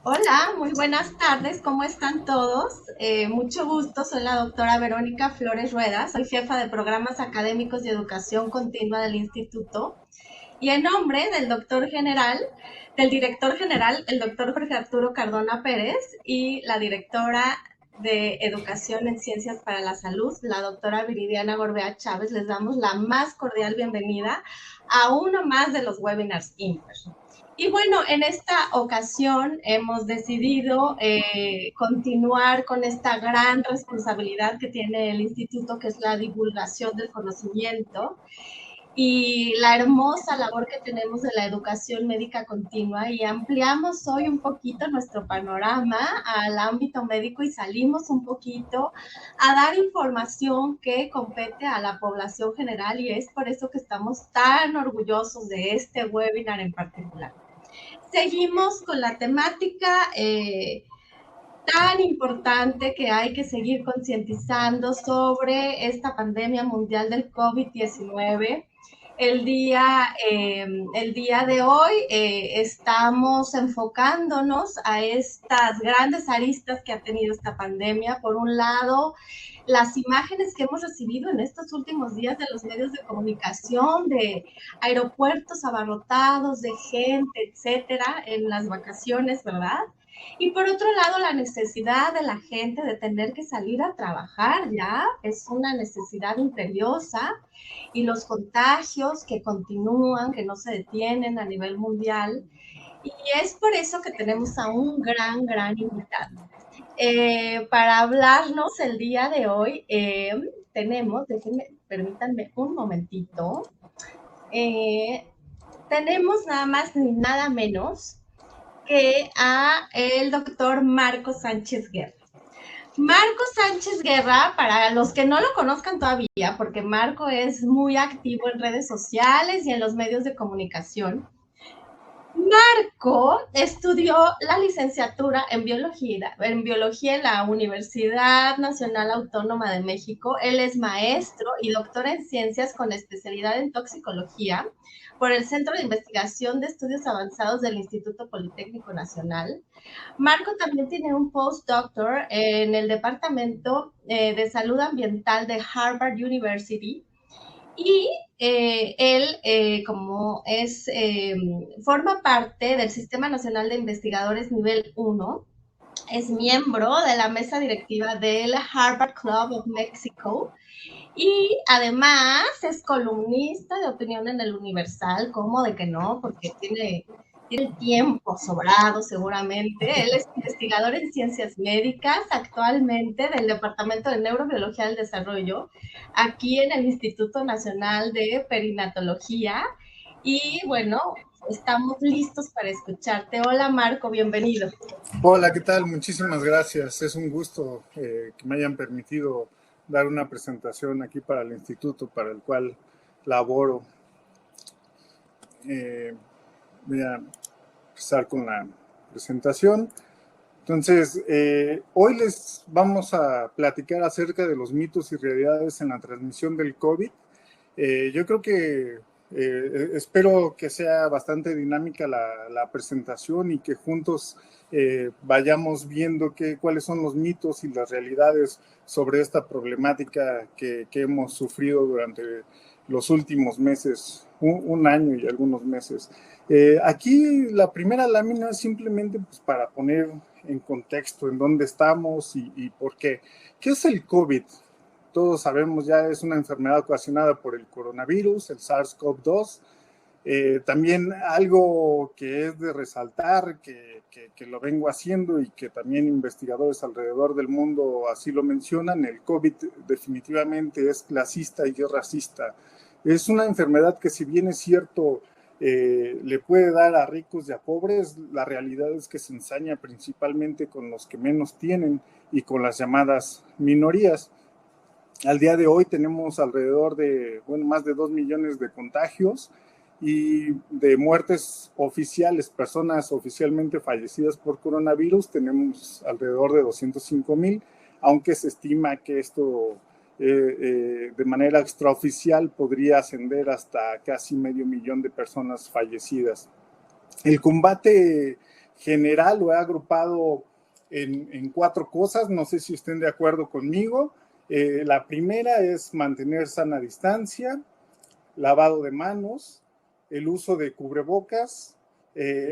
Hola, muy buenas tardes, ¿cómo están todos? Mucho gusto, soy la doctora Verónica Flores Rueda, soy jefa de programas académicos y educación continua del instituto y en nombre del director general, el doctor Jorge Arturo Cardona Pérez y la directora de Educación en Ciencias para la Salud, la doctora Viridiana Gorbea Chávez, les damos la más cordial bienvenida a uno más de los webinars IMPER. Y bueno, en esta ocasión hemos decidido continuar con esta gran responsabilidad que tiene el instituto, que es la divulgación del conocimiento y la hermosa labor que tenemos de la educación médica continua, y ampliamos hoy un poquito nuestro panorama al ámbito médico y salimos un poquito a dar información que compete a la población general, y es por eso que estamos tan orgullosos de este webinar en particular. Seguimos con la temática tan importante que hay que seguir concientizando sobre esta pandemia mundial del COVID-19. El día de hoy estamos enfocándonos a estas grandes aristas que ha tenido esta pandemia. Por un lado, las imágenes que hemos recibido en estos últimos días de los medios de comunicación, de aeropuertos abarrotados, de gente, etcétera, en las vacaciones, ¿verdad? Y por otro lado, la necesidad de la gente de tener que salir a trabajar ya es una necesidad imperiosa, y los contagios que continúan, que no se detienen a nivel mundial. Y es por eso que tenemos a un gran invitado. Para hablarnos el día de hoy, permítanme un momentito, eh, tenemos nada más ni nada menos que a el doctor Marco Sánchez Guerra. Marco Sánchez Guerra, para los que no lo conozcan todavía, porque Marco es muy activo en redes sociales y en los medios de comunicación, Marco estudió la licenciatura en biología en la Universidad Nacional Autónoma de México. Él es maestro y doctor en ciencias con especialidad en toxicología por el Centro de Investigación de Estudios Avanzados del Instituto Politécnico Nacional. Marco también tiene un postdoctor en el Departamento de Salud Ambiental de Harvard University, y como forma parte del Sistema Nacional de Investigadores Nivel 1, es miembro de la mesa directiva del Harvard Club of Mexico, y además es columnista de opinión en el Universal. ¿Cómo de que no? Porque tiene tiempo sobrado seguramente. Él es investigador en ciencias médicas actualmente del Departamento de Neurobiología del Desarrollo, aquí en el Instituto Nacional de Perinatología. Y bueno, estamos listos para escucharte. Hola Marco, bienvenido. Hola, ¿qué tal? Muchísimas gracias. Es un gusto que me hayan permitido dar una presentación aquí para el instituto para el cual laboro. Voy a empezar con la presentación. Entonces, hoy les vamos a platicar acerca de los mitos y realidades en la transmisión del COVID. Yo creo que espero que sea bastante dinámica la presentación y que juntos vayamos viendo cuáles son los mitos y las realidades sobre esta problemática que hemos sufrido durante los últimos meses, un año y algunos meses. Aquí la primera lámina es simplemente pues, para poner en contexto en dónde estamos y por qué. ¿Qué es el COVID? Todos sabemos ya es una enfermedad ocasionada por el coronavirus, el SARS-CoV-2. También algo que es de resaltar, que lo vengo haciendo y que también investigadores alrededor del mundo así lo mencionan, el COVID definitivamente es clasista y es racista. Es una enfermedad que si bien es cierto, le puede dar a ricos y a pobres, la realidad es que se ensaña principalmente con los que menos tienen y con las llamadas minorías. Al día de hoy tenemos alrededor de, más de 2 millones de contagios y de muertes oficiales, personas oficialmente fallecidas por coronavirus, tenemos alrededor de 205,000, aunque se estima que esto de manera extraoficial podría ascender hasta casi 500,000 de personas fallecidas. El combate general lo he agrupado en 4 cosas, no sé si estén de acuerdo conmigo. La primera es mantener sana distancia, lavado de manos, el uso de cubrebocas,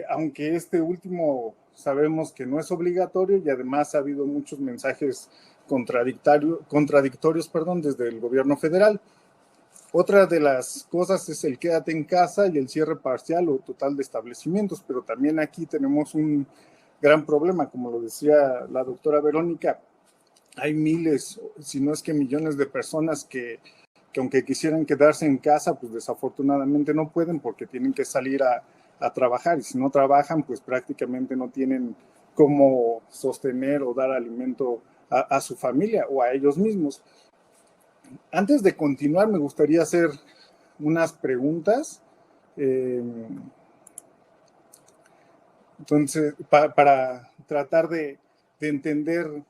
aunque este último sabemos que no es obligatorio y además ha habido muchos mensajes contradictorios desde el gobierno federal. Otra de las cosas es el quédate en casa y el cierre parcial o total de establecimientos, pero también aquí tenemos un gran problema, como lo decía la doctora Verónica, hay miles, si no es que millones de personas que aunque quisieran quedarse en casa, pues desafortunadamente no pueden porque tienen que salir a trabajar y si no trabajan, pues prácticamente no tienen cómo sostener o dar alimento a su familia o a ellos mismos. Antes de continuar, me gustaría hacer unas preguntas. Entonces, para tratar de entender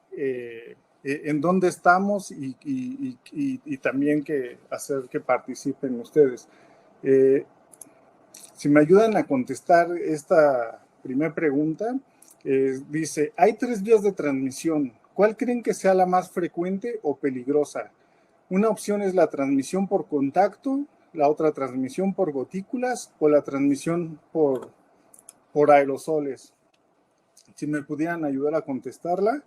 en dónde estamos y también hacer que participen ustedes. Si me ayudan a contestar esta primera pregunta, dice, hay 3 vías de transmisión. ¿Cuál creen que sea la más frecuente o peligrosa? Una opción es la transmisión por contacto, la otra transmisión por gotículas o la transmisión por aerosoles. Si me pudieran ayudar a contestarla.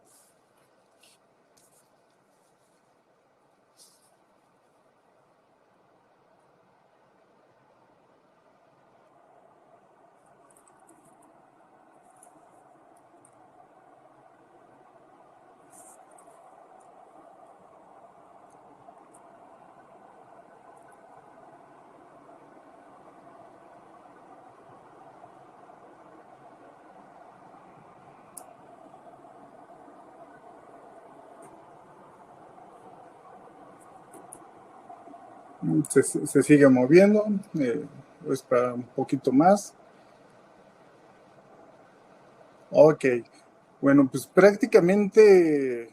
Se sigue moviendo, voy a esperar un poquito más. Ok, bueno, pues prácticamente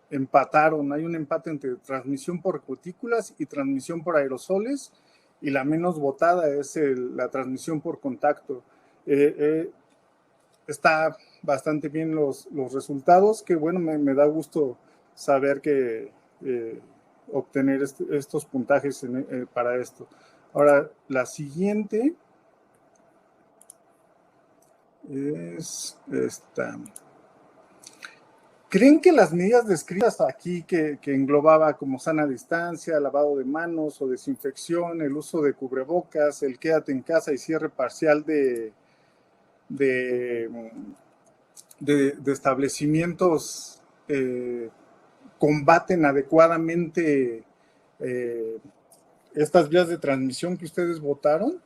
empataron, hay un empate entre transmisión por gotículas y transmisión por aerosoles, y la menos votada es la transmisión por contacto. Está bastante bien los resultados, que bueno, me da gusto saber que obtener estos puntajes para esto. Ahora, la siguiente es esta. ¿Creen que las medidas descritas aquí, que englobaba como sana distancia, lavado de manos o desinfección, el uso de cubrebocas, el quédate en casa y cierre parcial de establecimientos combaten adecuadamente estas vías de transmisión que ustedes votaron?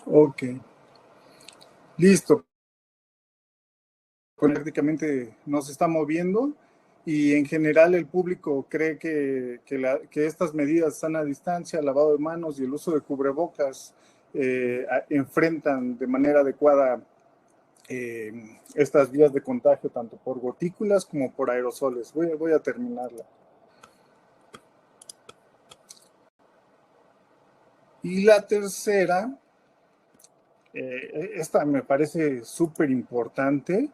Ok, listo. Prácticamente no se está moviendo y en general el público cree que estas medidas sana distancia, lavado de manos y el uso de cubrebocas enfrentan de manera adecuada estas vías de contagio tanto por gotículas como por aerosoles. Voy a terminarla. Y la tercera, esta me parece súper importante.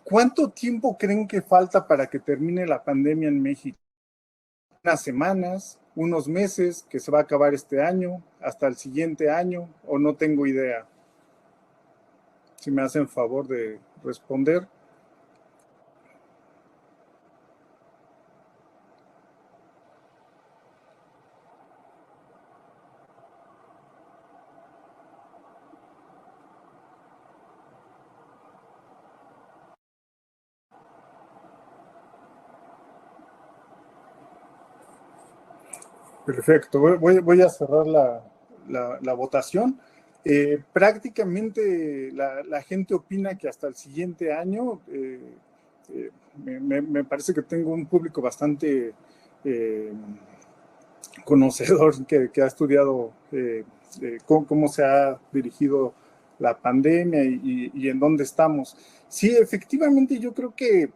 ¿Cuánto tiempo creen que falta para que termine la pandemia en México? ¿Unas semanas, unos meses, que se va a acabar este año, hasta el siguiente año, o no tengo idea? Si me hacen favor de responder. Perfecto, voy a cerrar la votación. Prácticamente la gente opina que hasta el siguiente año, me parece que tengo un público bastante conocedor que ha estudiado cómo se ha dirigido la pandemia y en dónde estamos. Sí, efectivamente, yo creo que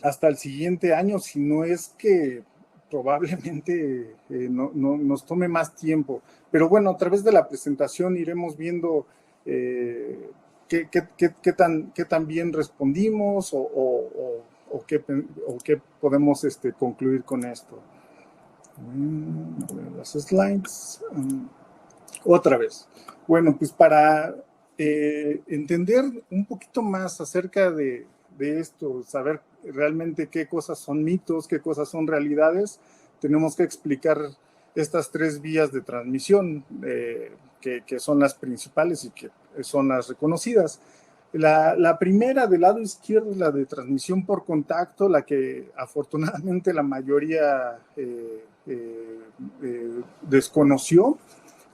hasta el siguiente año, si no es que probablemente nos tome más tiempo. Pero bueno, a través de la presentación iremos viendo qué tan bien respondimos o qué podemos concluir con esto. Las slides. Otra vez. Bueno, pues para entender un poquito más acerca de esto, saber realmente qué cosas son mitos, qué cosas son realidades, tenemos que explicar estas 3 vías de transmisión que son las principales y que son las reconocidas. La primera del lado izquierdo es la de transmisión por contacto, la que afortunadamente la mayoría desconoció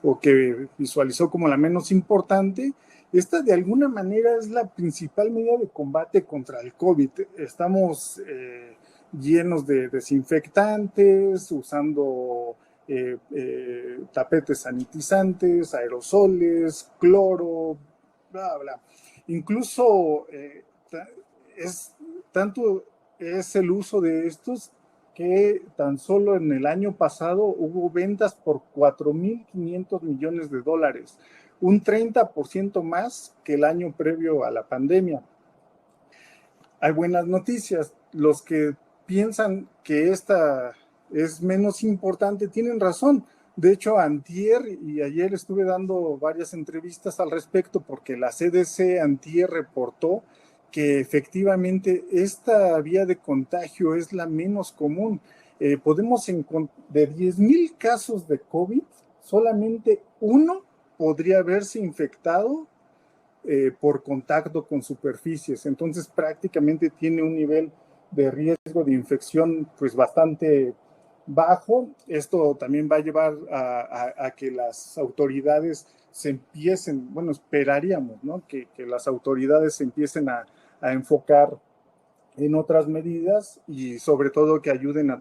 o que visualizó como la menos importante. Esta de alguna manera es la principal medida de combate contra el COVID. Estamos llenos de desinfectantes, usando tapetes sanitizantes, aerosoles, cloro, bla, bla. Incluso tanto es el uso de estos que tan solo en el año pasado hubo ventas por $4.500 millones, un 30% más que el año previo a la pandemia. Hay buenas noticias. Los que piensan que esta es menos importante tienen razón. De hecho, antier y ayer estuve dando varias entrevistas al respecto porque la CDC antier reportó que efectivamente esta vía de contagio es la menos común. Podemos encontrar de 10,000 casos de COVID, solamente uno podría haberse infectado por contacto con superficies. Entonces prácticamente tiene un nivel de riesgo de infección pues bastante bajo. Esto también va a llevar a que las autoridades se empiecen, bueno, esperaríamos, ¿no? Que las autoridades se empiecen a enfocar en otras medidas y sobre todo que ayuden a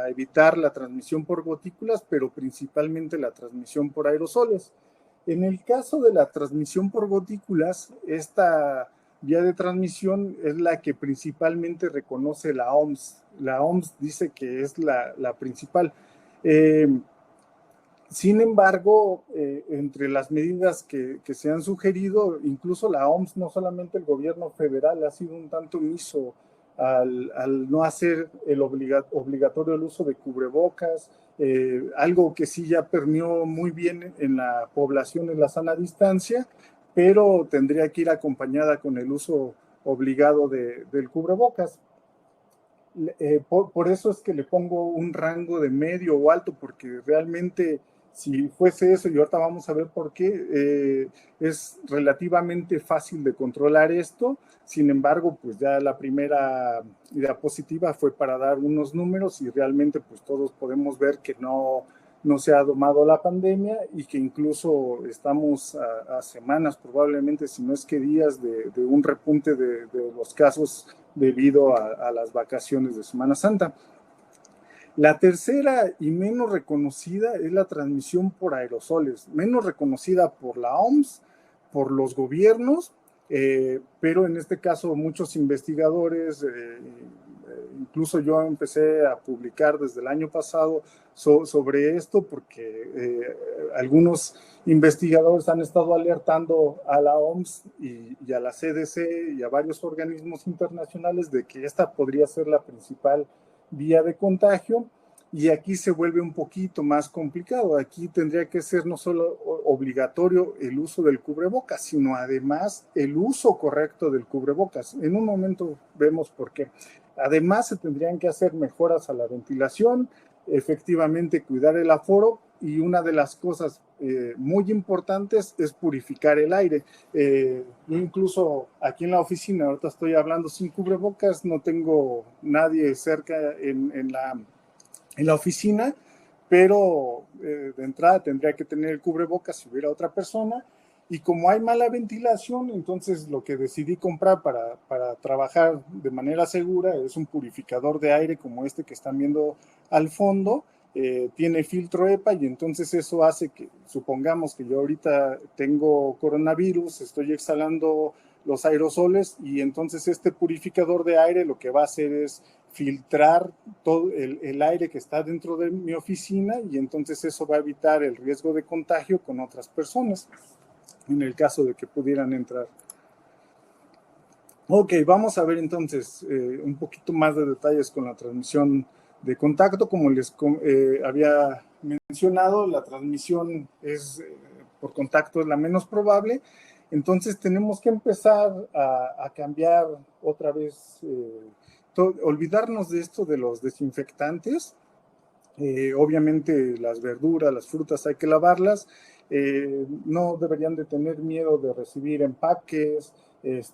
evitar la transmisión por gotículas, pero principalmente la transmisión por aerosoles. En el caso de la transmisión por gotículas, esta vía de transmisión es la que principalmente reconoce la OMS. La OMS dice que es la principal. Sin embargo, entre las medidas que se han sugerido, incluso la OMS, no solamente el gobierno federal, ha sido un tanto omiso al no hacer el obligatorio el uso de cubrebocas, algo que sí ya permeó muy bien en la población en la sana distancia, pero tendría que ir acompañada con el uso obligado del cubrebocas. Por eso es que le pongo un rango de medio o alto, porque realmente si fuese eso, y ahorita vamos a ver por qué, es relativamente fácil de controlar esto. Sin embargo, pues ya la primera diapositiva fue para dar unos números y realmente pues todos podemos ver que no se ha domado la pandemia y que incluso estamos a semanas, probablemente, si no es que días, de un repunte de los casos debido a las vacaciones de Semana Santa. La tercera y menos reconocida es la transmisión por aerosoles, menos reconocida por la OMS, por los gobiernos, pero en este caso muchos investigadores, incluso yo empecé a publicar desde el año pasado sobre esto porque algunos investigadores han estado alertando a la OMS y a la CDC y a varios organismos internacionales de que esta podría ser la principal vía de contagio, y aquí se vuelve un poquito más complicado. Aquí tendría que ser no solo obligatorio el uso del cubrebocas, sino además el uso correcto del cubrebocas. En un momento vemos por qué. Además, se tendrían que hacer mejoras a la ventilación, efectivamente cuidar el aforo, y una de las cosas muy importantes es purificar el aire. Yo incluso aquí en la oficina, ahorita estoy hablando sin cubrebocas, no tengo nadie cerca en la oficina, pero de entrada tendría que tener el cubrebocas si hubiera otra persona. Y como hay mala ventilación, entonces lo que decidí comprar para trabajar de manera segura es un purificador de aire como este que están viendo al fondo. Tiene filtro EPA y entonces eso hace que, supongamos que yo ahorita tengo coronavirus, estoy exhalando los aerosoles y entonces este purificador de aire lo que va a hacer es filtrar todo el aire que está dentro de mi oficina y entonces eso va a evitar el riesgo de contagio con otras personas en el caso de que pudieran entrar. Ok, vamos a ver entonces un poquito más de detalles con la transmisión de contacto. Como les había mencionado, la transmisión por contacto es la menos probable. Entonces tenemos que empezar a cambiar otra vez, olvidarnos de esto de los desinfectantes. Obviamente las verduras, las frutas hay que lavarlas. No deberían de tener miedo de recibir empaques.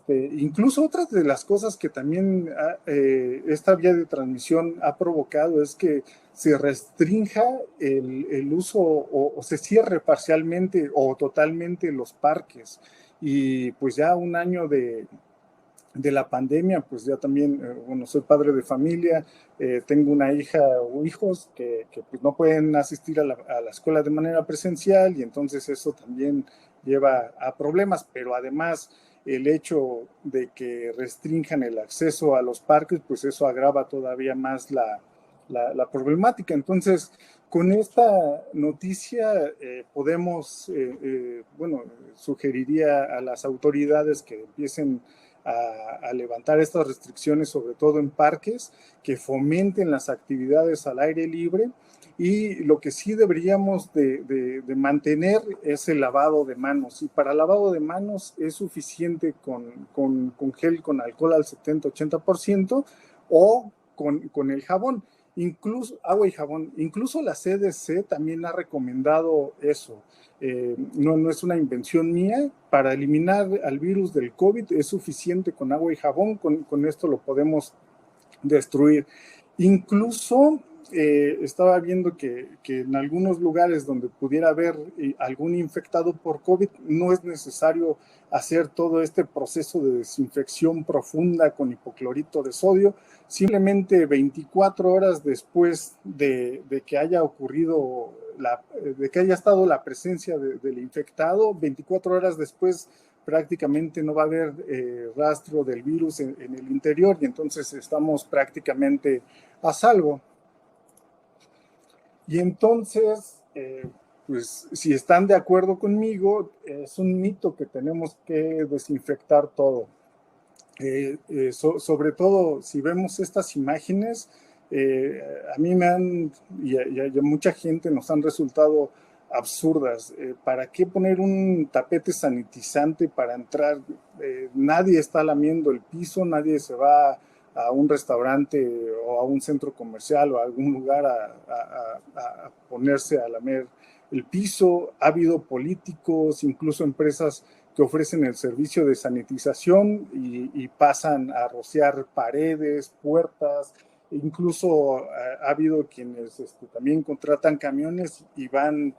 Incluso otras de las cosas que también esta vía de transmisión ha provocado es que se restrinja el uso o se cierre parcialmente o totalmente los parques. Y pues ya un año de la pandemia, pues ya también, bueno, soy padre de familia, tengo una hija o hijos que pues no pueden asistir a la escuela de manera presencial y entonces eso también lleva a problemas, pero además el hecho de que restrinjan el acceso a los parques, pues eso agrava todavía más la problemática. Entonces, con esta noticia podemos, bueno, sugeriría a las autoridades que empiecen a levantar estas restricciones, sobre todo en parques, que fomenten las actividades al aire libre. Y lo que sí deberíamos de mantener es el lavado de manos. Y para lavado de manos es suficiente con gel con alcohol al 70-80% o con el jabón. Incluso agua y jabón. Incluso la CDC también ha recomendado eso. No es una invención mía. Para eliminar al virus del COVID es suficiente con agua y jabón. Con esto lo podemos destruir. Incluso estaba viendo que en algunos lugares donde pudiera haber algún infectado por COVID, no es necesario hacer todo este proceso de desinfección profunda con hipoclorito de sodio. Simplemente 24 horas después de que haya ocurrido, de que haya estado la presencia del infectado, 24 horas después prácticamente no va a haber rastro del virus en el interior y entonces estamos prácticamente a salvo. Y entonces, pues si están de acuerdo conmigo, es un mito que tenemos que desinfectar todo. Sobre todo, si vemos estas imágenes, a mí y a mucha gente nos han resultado absurdas. ¿Para qué poner un tapete sanitizante para entrar? Nadie está lamiendo el piso, nadie se va a un restaurante o a un centro comercial o a algún lugar a ponerse a lamer el piso. Ha habido políticos, incluso empresas que ofrecen el servicio de sanitización y pasan a rociar paredes, puertas. Incluso ha habido quienes también contratan camiones y van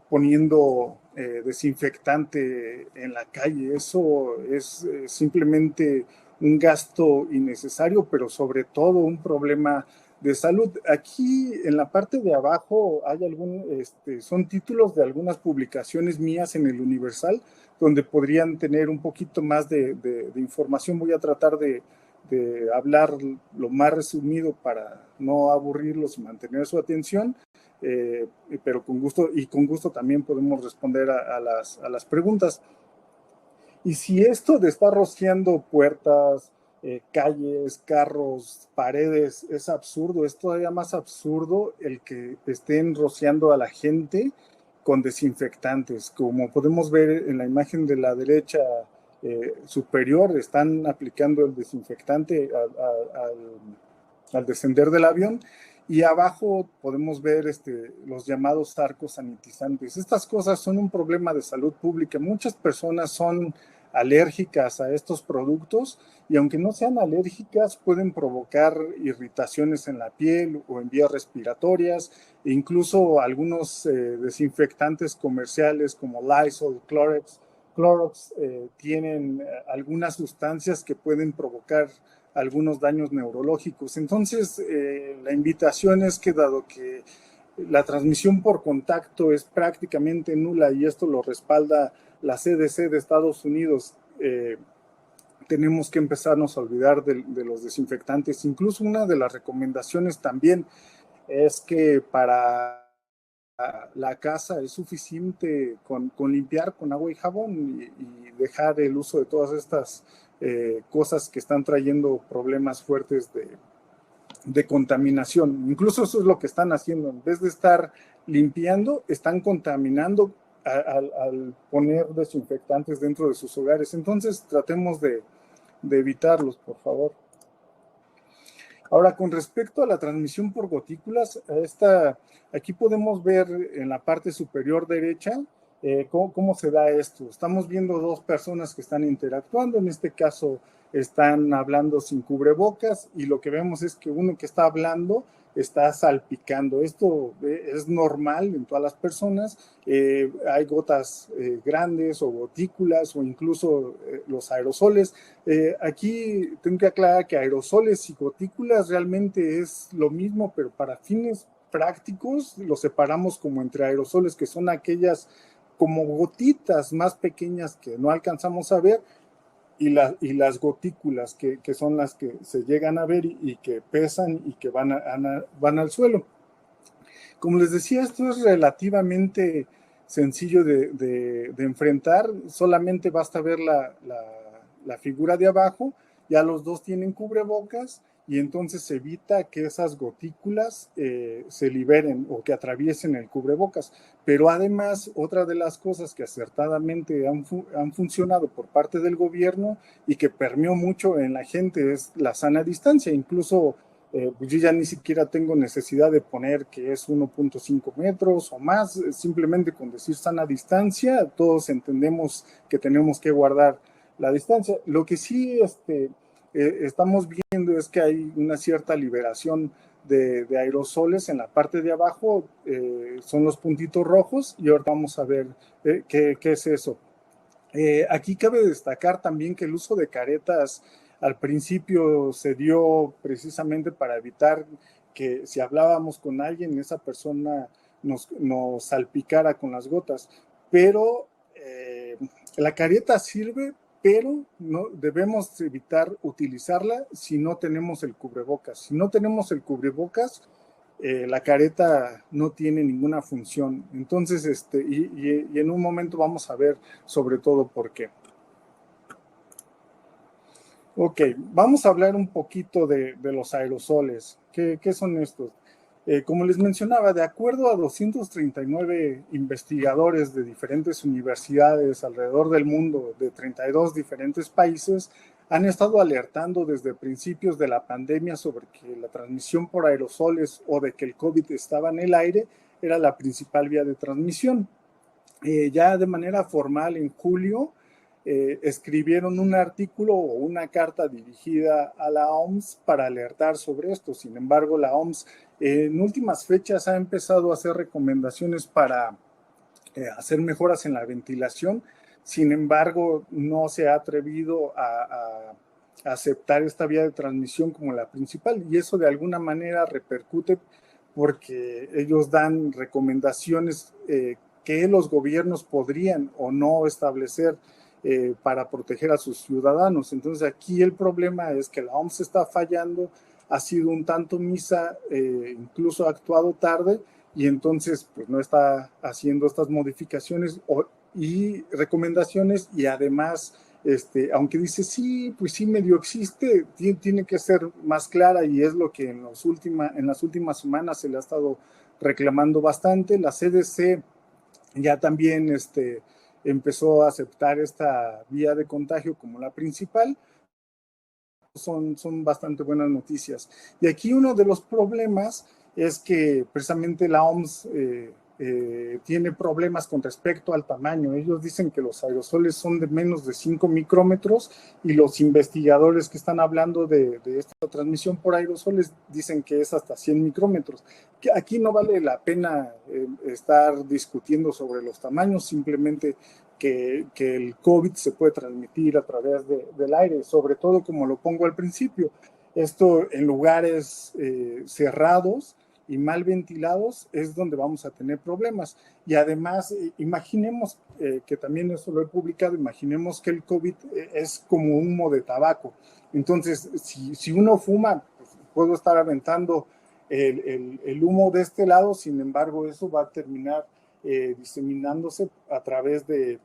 poniendo desinfectante en la calle. Eso es simplemente un gasto innecesario, pero sobre todo un problema de salud. Aquí en la parte de abajo hay son títulos de algunas publicaciones mías en el Universal, donde podrían tener un poquito más de información. Voy a tratar de hablar lo más resumido para no aburrirlos y mantener su atención, pero con gusto también podemos responder a las preguntas. Y si esto de estar rociando puertas, calles, carros, paredes es absurdo, es todavía más absurdo el que estén rociando a la gente con desinfectantes. Como podemos ver en la imagen de la derecha superior, están aplicando el desinfectante al descender del avión. Y abajo podemos ver los llamados arcos sanitizantes. Estas cosas son un problema de salud pública. Muchas personas son alérgicas a estos productos y aunque no sean alérgicas pueden provocar irritaciones en la piel o en vías respiratorias e incluso algunos desinfectantes comerciales como Lysol, Clorox tienen algunas sustancias que pueden provocar algunos daños neurológicos. Entonces, la invitación es que dado que la transmisión por contacto es prácticamente nula y esto lo respalda la CDC de Estados Unidos, tenemos que empezarnos a olvidar de los desinfectantes. Incluso una de las recomendaciones también es que para la casa es suficiente con limpiar con agua y jabón y dejar el uso de todas estas cosas que están trayendo problemas fuertes de contaminación. Incluso eso es lo que están haciendo. En vez de estar limpiando, están contaminando al poner desinfectantes dentro de sus hogares. Entonces, tratemos de evitarlos, por favor. Ahora, con respecto a la transmisión por gotículas, aquí podemos ver en la parte superior derecha cómo se da esto. Estamos viendo dos personas que están interactuando, en este caso están hablando sin cubrebocas y lo que vemos es que uno que está hablando está salpicando. Esto es normal en todas las personas. Hay gotas grandes o gotículas o incluso los aerosoles. Aquí tengo que aclarar que aerosoles y gotículas realmente es lo mismo, pero para fines prácticos los separamos como entre aerosoles, que son aquellas como gotitas más pequeñas que no alcanzamos a ver, y las gotículas, que son las que se llegan a ver y que pesan y que van al suelo. Como les decía, esto es relativamente sencillo de enfrentar, solamente basta ver la figura de abajo, ya los dos tienen cubrebocas y entonces se evita que esas gotículas se liberen o que atraviesen el cubrebocas. Pero además, otra de las cosas que acertadamente han funcionado por parte del gobierno y que permeó mucho en la gente es la sana distancia. Incluso pues yo ya ni siquiera tengo necesidad de poner que es 1.5 metros o más, simplemente con decir sana distancia, todos entendemos que tenemos que guardar la distancia. Lo que sí estamos viendo es que hay una cierta liberación de aerosoles en la parte de abajo, son los puntitos rojos y ahora vamos a ver qué es eso. Aquí cabe destacar también que el uso de caretas al principio se dio precisamente para evitar que si hablábamos con alguien, esa persona nos salpicara con las gotas. Pero la careta sirve, pero no debemos evitar utilizarla si no tenemos el cubrebocas. Si no tenemos el cubrebocas, la careta no tiene ninguna función. Entonces, y en un momento vamos a ver sobre todo por qué. Ok, vamos a hablar un poquito de los aerosoles. ¿Qué son estos? Como les mencionaba, de acuerdo a 239 investigadores de diferentes universidades alrededor del mundo, de 32 diferentes países, han estado alertando desde principios de la pandemia sobre que la transmisión por aerosoles o de que el COVID estaba en el aire era la principal vía de transmisión. Ya de manera formal en julio, escribieron un artículo o una carta dirigida a la OMS para alertar sobre esto. Sin embargo, la OMS en últimas fechas ha empezado a hacer recomendaciones para hacer mejoras en la ventilación. Sin embargo, no se ha atrevido a aceptar esta vía de transmisión como la principal y eso de alguna manera repercute porque ellos dan recomendaciones que los gobiernos podrían o no establecer para proteger a sus ciudadanos. Entonces aquí el problema es que la OMS está fallando, ha sido un tanto omisa, incluso ha actuado tarde y entonces pues no está haciendo estas modificaciones y recomendaciones y además aunque dice sí, pues sí medio existe, tiene que ser más clara y es lo que en las últimas semanas se le ha estado reclamando bastante. La CDC ya también empezó a aceptar esta vía de contagio como la principal. Son bastante buenas noticias. Y aquí uno de los problemas es que precisamente la OMS tiene problemas con respecto al tamaño. Ellos dicen que los aerosoles son de menos de 5 micrómetros y los investigadores que están hablando de esta transmisión por aerosoles dicen que es hasta 100 micrómetros. Aquí no vale la pena estar discutiendo sobre los tamaños, simplemente que el COVID se puede transmitir a través del aire, sobre todo como lo pongo al principio. Esto en lugares cerrados y mal ventilados es donde vamos a tener problemas. Y además, imaginemos, que también eso lo he publicado, imaginemos que el COVID es como humo de tabaco. Entonces, si uno fuma, pues, puedo estar aventando el humo de este lado, sin embargo, eso va a terminar diseminándose a través del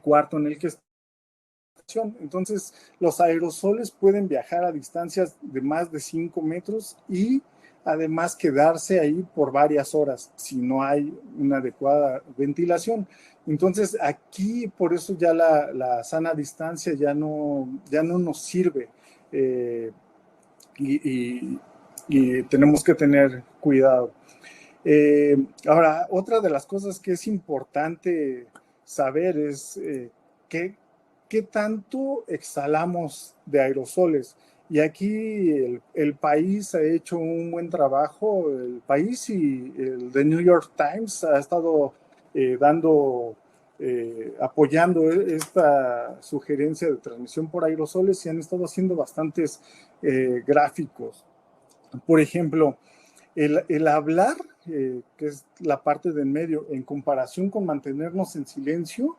cuarto en el que está. Entonces, los aerosoles pueden viajar a distancias de más de 5 metros y además quedarse ahí por varias horas si no hay una adecuada ventilación. Entonces, aquí por eso ya la sana distancia ya no nos sirve, y tenemos que tener cuidado. Ahora, otra de las cosas que es importante saber es qué tanto exhalamos de aerosoles. Y aquí el país ha hecho un buen trabajo, el país y el The New York Times ha estado apoyando esta sugerencia de transmisión por aerosoles y han estado haciendo bastantes gráficos. Por ejemplo, el hablar, que es la parte del medio, en comparación con mantenernos en silencio,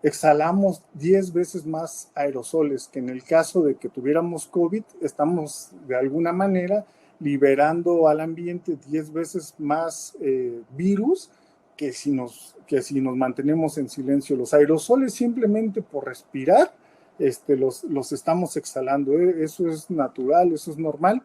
exhalamos 10 veces más aerosoles, que en el caso de que tuviéramos COVID, estamos de alguna manera liberando al ambiente 10 veces más virus que si nos mantenemos en silencio. Los aerosoles simplemente por respirar los estamos exhalando. Eso es natural, eso es normal.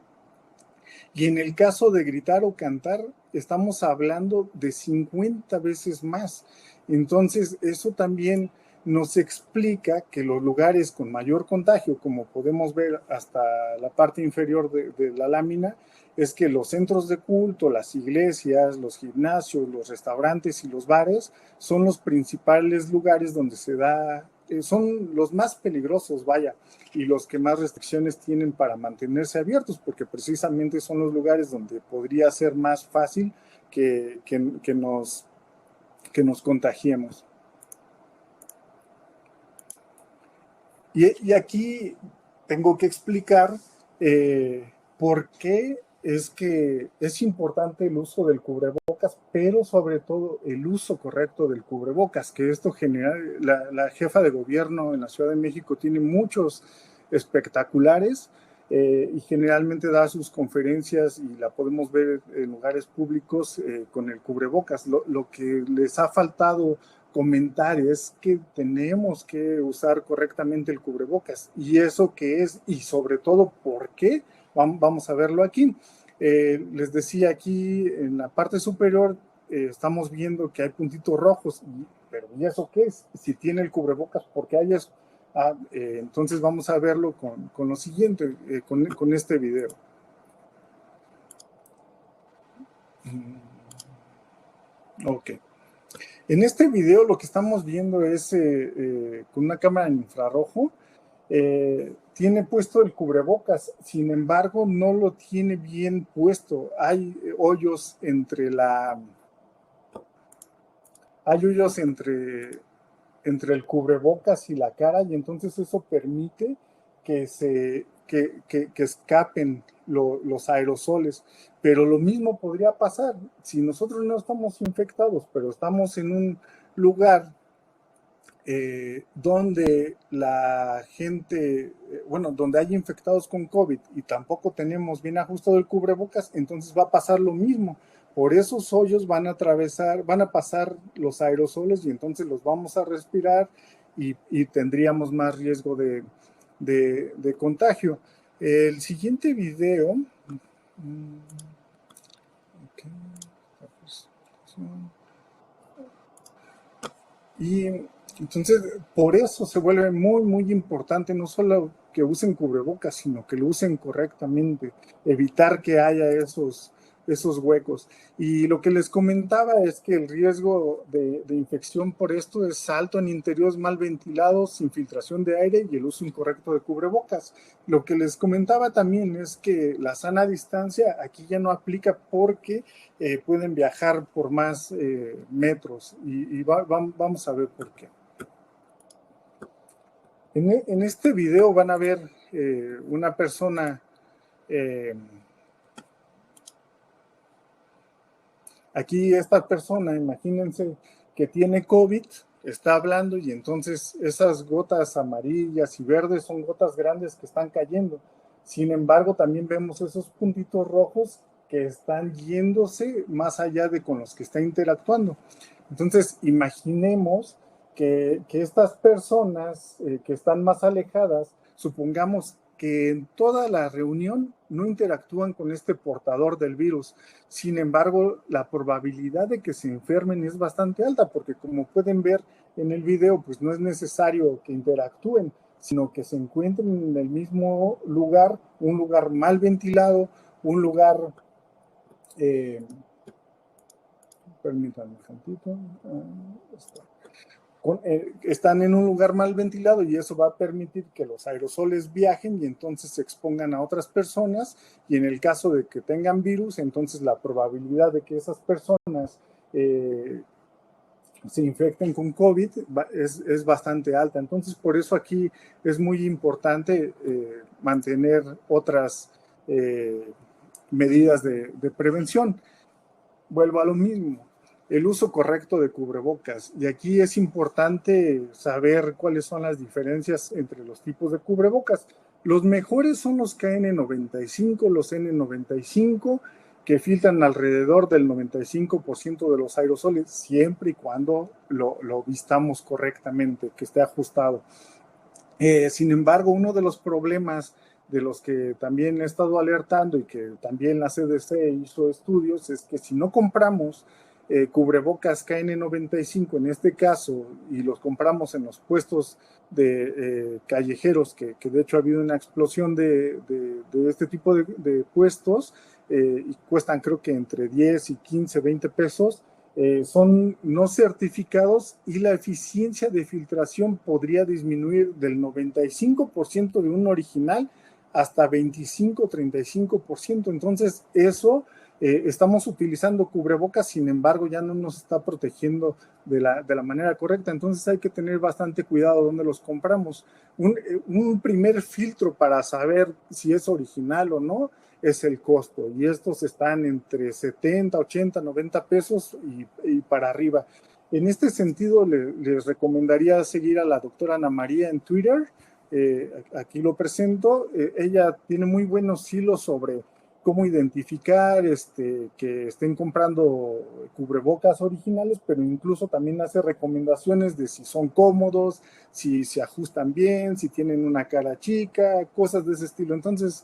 Y en el caso de gritar o cantar, estamos hablando de 50 veces más. Entonces, eso también nos explica que los lugares con mayor contagio, como podemos ver hasta la parte inferior de la lámina, es que los centros de culto, las iglesias, los gimnasios, los restaurantes y los bares son los principales lugares donde se da, son los más peligrosos, vaya, y los que más restricciones tienen para mantenerse abiertos, porque precisamente son los lugares donde podría ser más fácil que nos contagiemos. Y aquí tengo que explicar por qué es que es importante el uso del cubrebocas, pero sobre todo el uso correcto del cubrebocas, que esto genera, la jefa de gobierno en la Ciudad de México tiene muchos espectaculares y generalmente da sus conferencias y la podemos ver en lugares públicos con el cubrebocas. Lo que les ha faltado comentar es que tenemos que usar correctamente el cubrebocas y eso qué es y sobre todo por qué. Vamos a verlo aquí. Les decía aquí en la parte superior estamos viendo que hay puntitos rojos, pero ¿y eso qué es? Si tiene el cubrebocas, ¿por qué hay eso? Entonces vamos a verlo con lo siguiente, con este video. Ok. En este video lo que estamos viendo es con una cámara en infrarrojo, tiene puesto el cubrebocas, sin embargo no lo tiene bien puesto. Hay hoyos entre el cubrebocas y la cara y entonces eso permite que escapen los aerosoles. Pero lo mismo podría pasar si nosotros no estamos infectados, pero estamos en un lugar donde la gente, donde hay infectados con COVID y tampoco tenemos bien ajustado el cubrebocas, entonces va a pasar lo mismo. Por esos hoyos van a pasar los aerosoles y entonces los vamos a respirar y tendríamos más riesgo de contagio. El siguiente video. Y entonces, por eso se vuelve muy, muy importante no solo que usen cubrebocas, sino que lo usen correctamente, evitar que haya esos esos huecos. Y lo que les comentaba es que el riesgo de infección por esto es alto en interiores mal ventilados, sin filtración de aire y el uso incorrecto de cubrebocas. Lo que les comentaba también es que la sana distancia aquí ya no aplica porque pueden viajar por más metros y vamos a ver por qué. En este video van a ver una persona aquí esta persona, imagínense que tiene COVID, está hablando y entonces esas gotas amarillas y verdes son gotas grandes que están cayendo. Sin embargo, también vemos esos puntitos rojos que están yéndose más allá de con los que está interactuando. Entonces, imaginemos que estas personas que están más alejadas, supongamos que en toda la reunión no interactúan con este portador del virus. Sin embargo, la probabilidad de que se enfermen es bastante alta, porque como pueden ver en el video, pues no es necesario que interactúen, sino que se encuentren en el mismo lugar, un lugar mal ventilado, un lugar... permítanme un tantito. Están en un lugar mal ventilado y eso va a permitir que los aerosoles viajen y entonces se expongan a otras personas, y en el caso de que tengan virus, entonces la probabilidad de que esas personas se infecten con COVID es bastante alta. Entonces, por eso aquí es muy importante mantener otras medidas de prevención. Vuelvo a lo mismo, el uso correcto de cubrebocas. Y aquí es importante saber cuáles son las diferencias entre los tipos de cubrebocas. Los mejores son los KN95, los N95, que filtran alrededor del 95% de los aerosoles, siempre y cuando lo vistamos correctamente, que esté ajustado. Sin embargo, uno de los problemas de los que también he estado alertando y que también la CDC hizo estudios es que si no compramos cubrebocas KN95 en este caso y los compramos en los puestos de callejeros, que de hecho ha habido una explosión de este tipo de puestos y cuestan creo que entre 10 y 15, 20 pesos, son no certificados y la eficiencia de filtración podría disminuir del 95% de un original hasta 25-35%. Entonces, eso estamos utilizando cubrebocas, sin embargo, ya no nos está protegiendo de la manera correcta. Entonces, hay que tener bastante cuidado dónde los compramos. Un primer filtro para saber si es original o no es el costo, y estos están entre 70, 80, 90 pesos y para arriba. En este sentido, les recomendaría seguir a la doctora Ana María en Twitter. Aquí lo presento. Ella tiene muy buenos hilos sobre cómo identificar que estén comprando cubrebocas originales, pero incluso también hace recomendaciones de si son cómodos, si se ajustan bien, si tienen una cara chica, cosas de ese estilo. Entonces,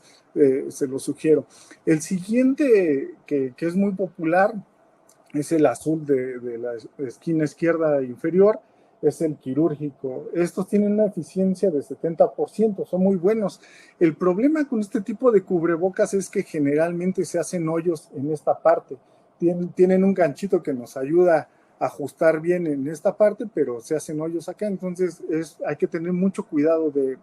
se lo sugiero. El siguiente, que es muy popular, es el azul de la esquina izquierda inferior, es el quirúrgico. Estos tienen una eficiencia de 70%, son muy buenos. El problema con este tipo de cubrebocas es que generalmente se hacen hoyos en esta parte. Tienen un ganchito que nos ayuda a ajustar bien en esta parte, pero se hacen hoyos acá. Entonces hay que tener mucho cuidado de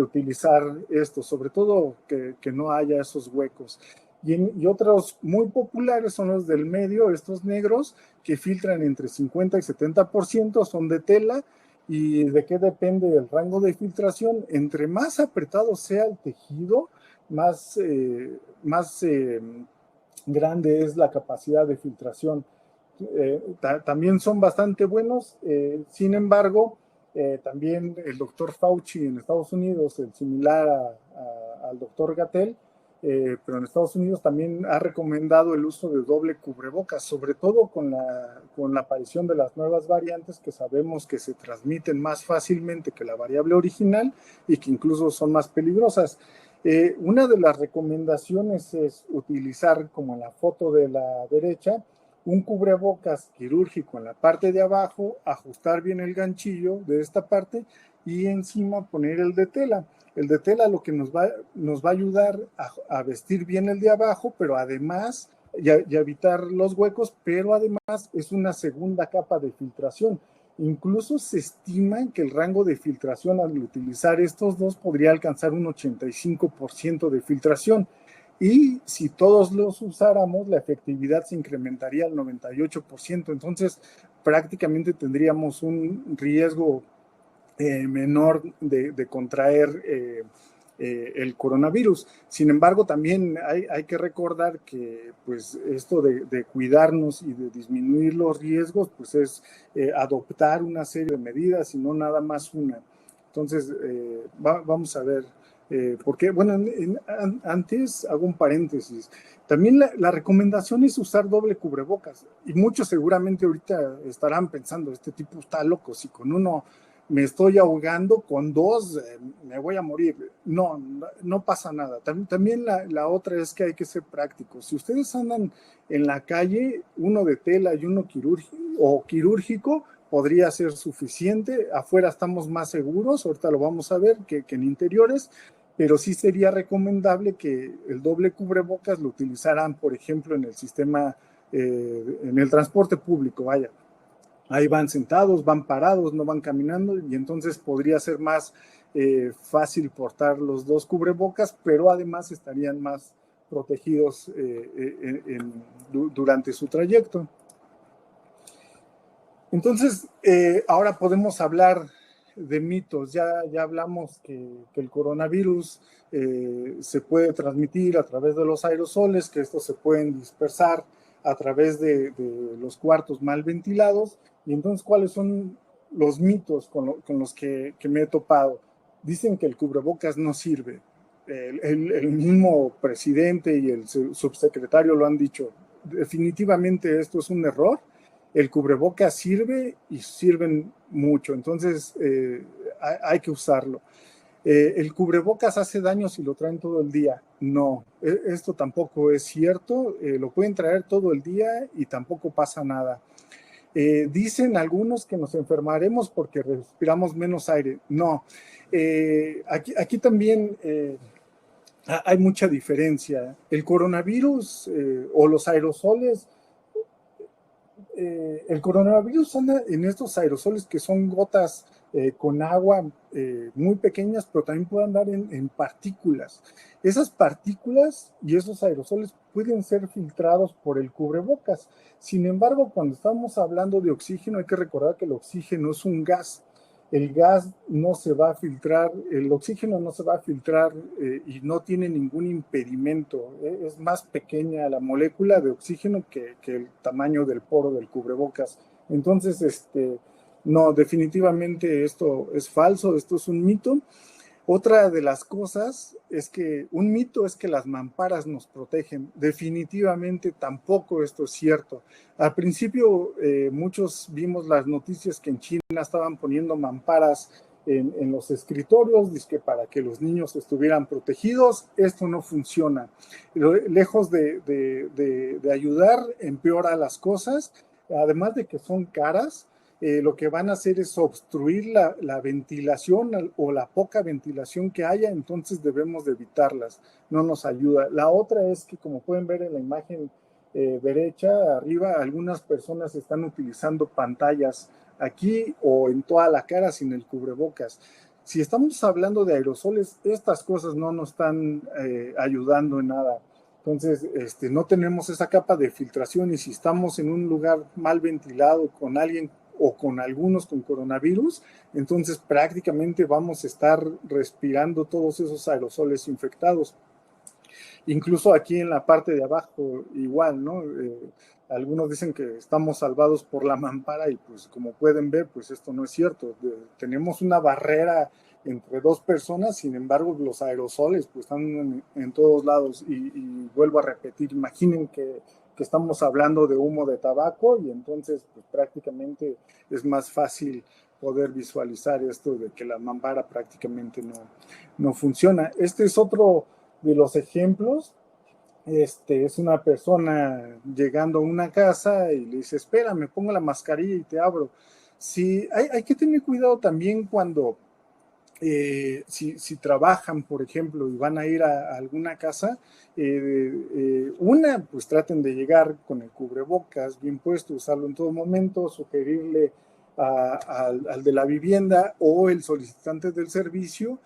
utilizar esto, sobre todo que no haya esos huecos. Y otros muy populares son los del medio, estos negros, que filtran entre 50 y 70%, son de tela. ¿Y de qué depende el rango de filtración? Entre más apretado sea el tejido, más grande es la capacidad de filtración. También son bastante buenos. Sin embargo, también el doctor Fauci en Estados Unidos, el similar al doctor Gatell, pero en Estados Unidos también ha recomendado el uso de doble cubrebocas, sobre todo con la aparición de las nuevas variantes que sabemos que se transmiten más fácilmente que la variable original y que incluso son más peligrosas. Una de las recomendaciones es utilizar, como en la foto de la derecha, un cubrebocas quirúrgico en la parte de abajo, ajustar bien el ganchillo de esta parte y encima poner el de tela. El de tela lo que nos va a ayudar a vestir bien el de abajo, pero además y evitar los huecos, pero además es una segunda capa de filtración. Incluso se estima que el rango de filtración al utilizar estos dos podría alcanzar un 85% de filtración. Y si todos los usáramos, la efectividad se incrementaría al 98%. Entonces, prácticamente tendríamos un riesgo menor de contraer el coronavirus. Sin embargo, también hay que recordar que pues, esto de cuidarnos y de disminuir los riesgos, pues es adoptar una serie de medidas y no nada más una. Entonces, vamos a ver. Porque, bueno, antes hago un paréntesis. También la recomendación es usar doble cubrebocas. Y muchos seguramente ahorita estarán pensando, este tipo está loco, si con uno me estoy ahogando, con dos me voy a morir. No, no pasa nada. También la otra es que hay que ser prácticos. Si ustedes andan en la calle, uno de tela y uno quirúrgico, podría ser suficiente. Afuera estamos más seguros, ahorita lo vamos a ver, que en interiores, pero sí sería recomendable que el doble cubrebocas lo utilizaran, por ejemplo, en el sistema, en el transporte público, vaya. Ahí van sentados, van parados, no van caminando, y entonces podría ser más fácil portar los dos cubrebocas, pero además estarían más protegidos durante su trayecto. Entonces, ahora podemos hablar de mitos. Ya hablamos que el coronavirus se puede transmitir a través de los aerosoles, que estos se pueden dispersar a través de los cuartos mal ventilados. Y entonces, ¿cuáles son los mitos con los que me he topado? Dicen que el cubrebocas no sirve. El mismo presidente y el subsecretario lo han dicho. Definitivamente esto es un error. El cubrebocas sirve y sirven mucho, entonces hay que usarlo. El cubrebocas hace daño si lo traen todo el día. No, esto tampoco es cierto. Lo pueden traer todo el día y tampoco pasa nada. Dicen algunos que nos enfermaremos porque respiramos menos aire. No, aquí también hay mucha diferencia. El coronavirus o los aerosoles, el coronavirus anda en estos aerosoles que son gotas con agua muy pequeñas, pero también pueden andar en partículas. Esas partículas y esos aerosoles pueden ser filtrados por el cubrebocas. Sin embargo, cuando estamos hablando de oxígeno, hay que recordar que el oxígeno es un gas. El gas no se va a filtrar, el oxígeno no se va a filtrar y no tiene ningún impedimento. Es más pequeña la molécula de oxígeno que el tamaño del poro del cubrebocas. Entonces, no, definitivamente esto es falso, esto es un mito. Otra de las cosas es que un mito es que las mamparas nos protegen. Definitivamente tampoco esto es cierto. Al principio muchos vimos las noticias que en China estaban poniendo mamparas en los escritorios, dizque para que los niños estuvieran protegidos. Esto no funciona. Lejos de ayudar, empeora las cosas. Además de que son caras, lo que van a hacer es obstruir la ventilación o la poca ventilación que haya, entonces debemos de evitarlas, no nos ayuda. La otra es que, como pueden ver en la imagen derecha, arriba, algunas personas están utilizando pantallas aquí o en toda la cara sin el cubrebocas. Si estamos hablando de aerosoles, estas cosas no nos están ayudando en nada. Entonces, no tenemos esa capa de filtración y si estamos en un lugar mal ventilado con alguien o con algunos con coronavirus, entonces prácticamente vamos a estar respirando todos esos aerosoles infectados. Incluso aquí en la parte de abajo, igual, ¿no? Algunos dicen que estamos salvados por la mampara y pues como pueden ver, pues esto no es cierto. Tenemos una barrera entre dos personas, sin embargo los aerosoles pues están en todos lados y vuelvo a repetir, imaginen que estamos hablando de humo de tabaco y entonces pues, prácticamente es más fácil poder visualizar esto de que la mampara prácticamente no funciona. Este es otro de los ejemplos. Es una persona llegando a una casa y le dice, espera, me pongo la mascarilla y te abro. Sí, hay que tener cuidado también cuando si trabajan, por ejemplo, y van a ir a alguna casa, pues traten de llegar con el cubrebocas bien puesto, usarlo en todo momento, sugerirle al de la vivienda o el solicitante del servicio.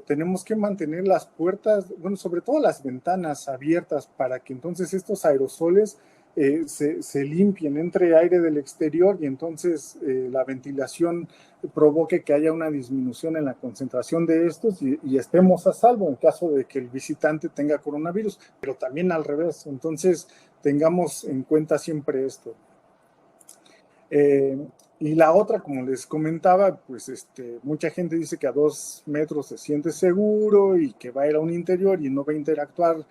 Tenemos que mantener las puertas, bueno, sobre todo las ventanas abiertas para que entonces estos aerosoles se limpien, entre aire del exterior y entonces la ventilación provoque que haya una disminución en la concentración de estos y estemos a salvo en caso de que el visitante tenga coronavirus, pero también al revés. Entonces, tengamos en cuenta siempre esto. Y la otra, como les comentaba, pues mucha gente dice que a 2 metros se siente seguro y que va a ir a un interior y no va a interactuar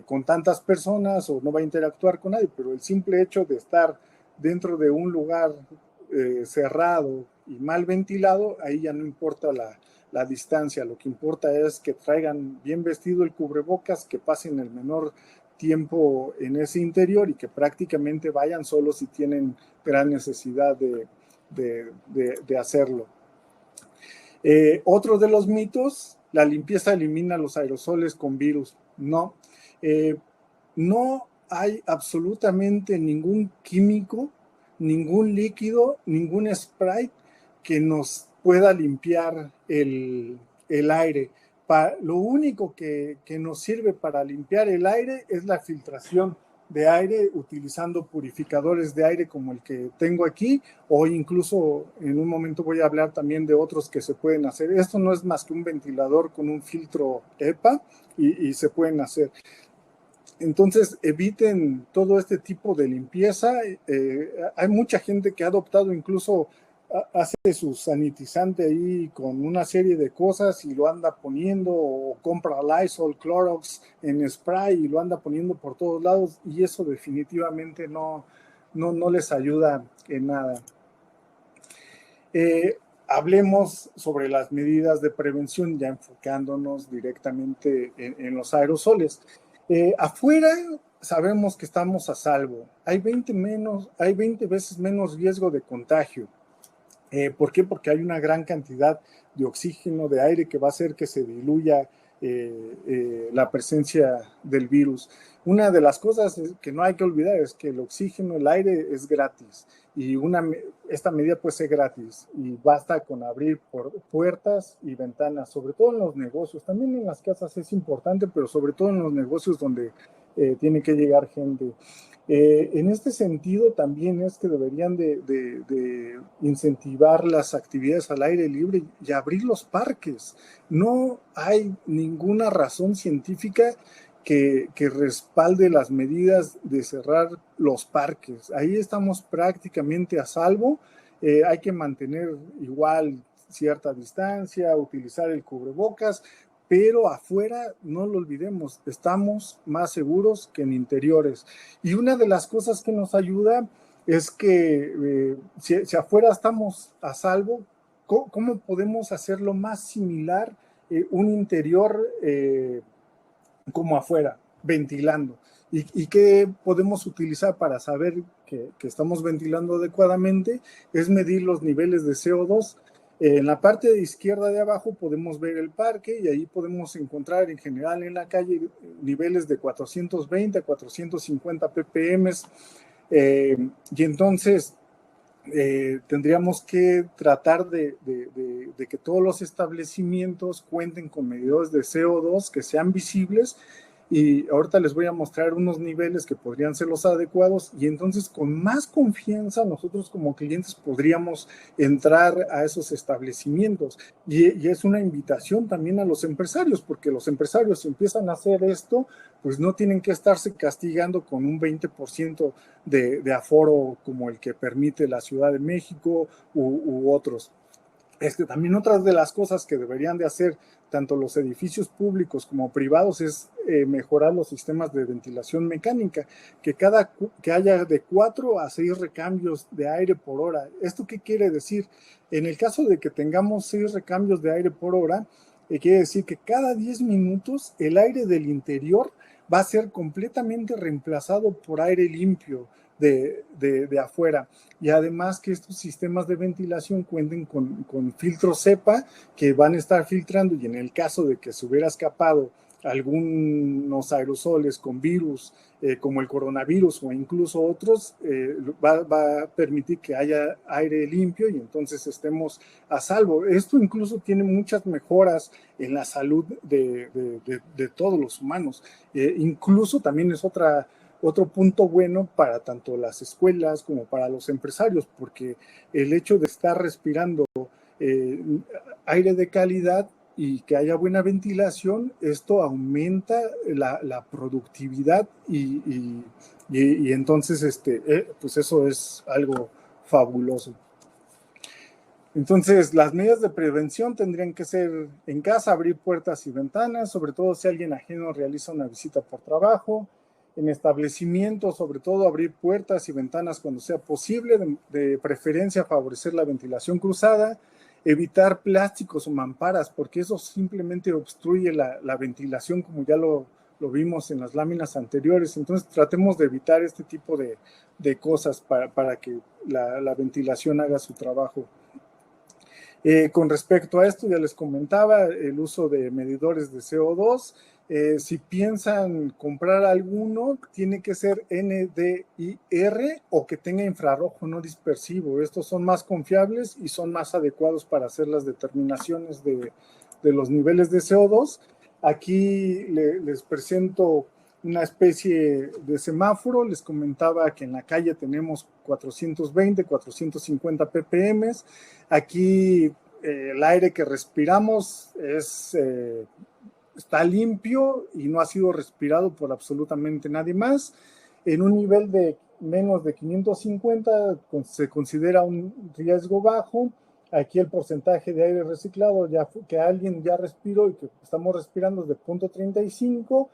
con tantas personas o no va a interactuar con nadie, pero el simple hecho de estar dentro de un lugar cerrado y mal ventilado, ahí ya no importa la distancia, lo que importa es que traigan bien vestido el cubrebocas, que pasen el menor tiempo en ese interior y que prácticamente vayan solos si tienen gran necesidad de hacerlo. Otro de los mitos, la limpieza elimina los aerosoles con virus. No, no hay absolutamente ningún químico, ningún líquido, ningún spray que nos pueda limpiar el aire. Lo único que nos sirve para limpiar el aire es la filtración de aire utilizando purificadores de aire como el que tengo aquí, o incluso en un momento voy a hablar también de otros que se pueden hacer. Esto no es más que un ventilador con un filtro EPA y se pueden hacer. Entonces, eviten todo este tipo de limpieza. Hay mucha gente que ha adoptado incluso, hace su sanitizante ahí con una serie de cosas y lo anda poniendo, o compra Lysol, Clorox en spray y lo anda poniendo por todos lados, y eso definitivamente no les ayuda en nada. Hablemos sobre las medidas de prevención, ya enfocándonos directamente en los aerosoles. Afuera sabemos que estamos a salvo. Hay 20 veces menos riesgo de contagio. ¿Por qué? Porque hay una gran cantidad de oxígeno, de aire, que va a hacer que se diluya la presencia del virus. Una de las cosas que no hay que olvidar es que el oxígeno, el aire es gratis, y esta medida puede ser gratis y basta con abrir puertas y ventanas, sobre todo en los negocios. También en las casas es importante, pero sobre todo en los negocios donde tiene que llegar gente. En este sentido también es que deberían de incentivar las actividades al aire libre y abrir los parques. No hay ninguna razón científica que respalde las medidas de cerrar los parques. Ahí estamos prácticamente a salvo. Hay que mantener igual cierta distancia, utilizar el cubrebocas, pero afuera, no lo olvidemos, estamos más seguros que en interiores. Y una de las cosas que nos ayuda es que si afuera estamos a salvo, ¿cómo podemos hacerlo más similar un interior como afuera, ventilando? ¿Y qué podemos utilizar para saber que estamos ventilando adecuadamente? Es medir los niveles de CO2. En la parte de izquierda de abajo podemos ver el parque, y ahí podemos encontrar en general en la calle niveles de 420 a 450 ppm. Y entonces tendríamos que tratar de que todos los establecimientos cuenten con medidores de CO2 que sean visibles, y ahorita les voy a mostrar unos niveles que podrían ser los adecuados, y entonces con más confianza nosotros como clientes podríamos entrar a esos establecimientos. Y es una invitación también a los empresarios, porque los empresarios, si empiezan a hacer esto, pues no tienen que estarse castigando con un 20% de aforo como el que permite la Ciudad de México u otros. También otras de las cosas que deberían de hacer tanto los edificios públicos como privados es mejorar los sistemas de ventilación mecánica, que haya de 4 a 6 recambios de aire por hora. ¿Esto qué quiere decir? En el caso de que tengamos 6 recambios de aire por hora, quiere decir que cada 10 minutos el aire del interior va a ser completamente reemplazado por aire limpio, de afuera. Y además que estos sistemas de ventilación cuenten con filtros CEPA que van a estar filtrando, y en el caso de que se hubiera escapado algunos aerosoles con virus, como el coronavirus o incluso otros, va a permitir que haya aire limpio y entonces estemos a salvo. Esto incluso tiene muchas mejoras en la salud de todos los humanos. Incluso también es otro punto bueno para tanto las escuelas como para los empresarios, porque el hecho de estar respirando aire de calidad y que haya buena ventilación, esto aumenta la productividad y entonces pues eso es algo fabuloso. Entonces, las medidas de prevención tendrían que ser en casa, abrir puertas y ventanas, sobre todo si alguien ajeno realiza una visita por trabajo. En establecimientos, sobre todo, abrir puertas y ventanas cuando sea posible, de preferencia favorecer la ventilación cruzada, evitar plásticos o mamparas, porque eso simplemente obstruye la ventilación, como ya lo vimos en las láminas anteriores. Entonces, tratemos de evitar este tipo de cosas para que la ventilación haga su trabajo. Con respecto a esto, ya les comentaba el uso de medidores de CO2. Si piensan comprar alguno, tiene que ser NDIR o que tenga infrarrojo no dispersivo. Estos son más confiables y son más adecuados para hacer las determinaciones de los niveles de CO2. Aquí les presento una especie de semáforo. Les comentaba que en la calle tenemos 420, 450 ppm. Aquí el aire que respiramos está limpio y no ha sido respirado por absolutamente nadie más. En un nivel de menos de 550 se considera un riesgo bajo. Aquí el porcentaje de aire reciclado que alguien ya respiró y que estamos respirando es de 0.35,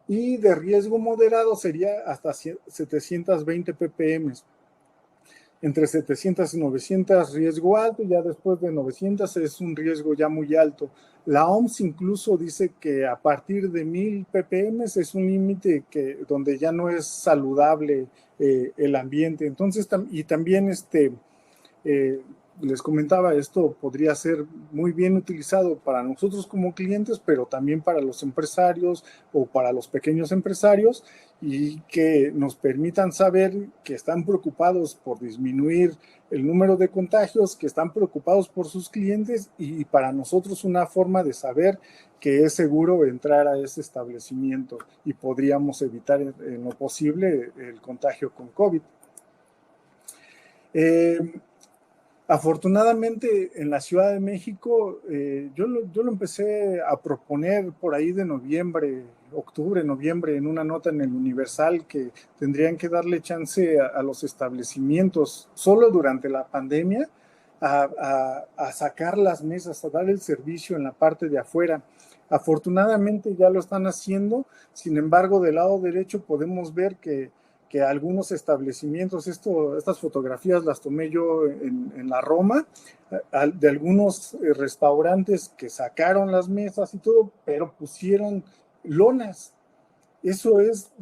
y de riesgo moderado sería hasta 720 ppm. Entre 700 y 900 riesgo alto, ya después de 900 es un riesgo ya muy alto. La OMS incluso dice que a partir de 1000 ppm es un límite donde ya no es saludable el ambiente. Entonces, y también les comentaba, esto podría ser muy bien utilizado para nosotros como clientes, pero también para los empresarios o para los pequeños empresarios, y que nos permitan saber que están preocupados por disminuir el número de contagios, que están preocupados por sus clientes, y para nosotros una forma de saber que es seguro entrar a ese establecimiento y podríamos evitar en lo posible el contagio con COVID. Afortunadamente en la Ciudad de México yo lo empecé a proponer por ahí de octubre, noviembre, en una nota en el Universal, que tendrían que darle chance a los establecimientos solo durante la pandemia a sacar las mesas, a dar el servicio en la parte de afuera. Afortunadamente ya lo están haciendo. Sin embargo, del lado derecho podemos ver que algunos establecimientos, estas fotografías las tomé yo en la Roma, de algunos restaurantes que sacaron las mesas y todo, pero pusieron lonas. Eso es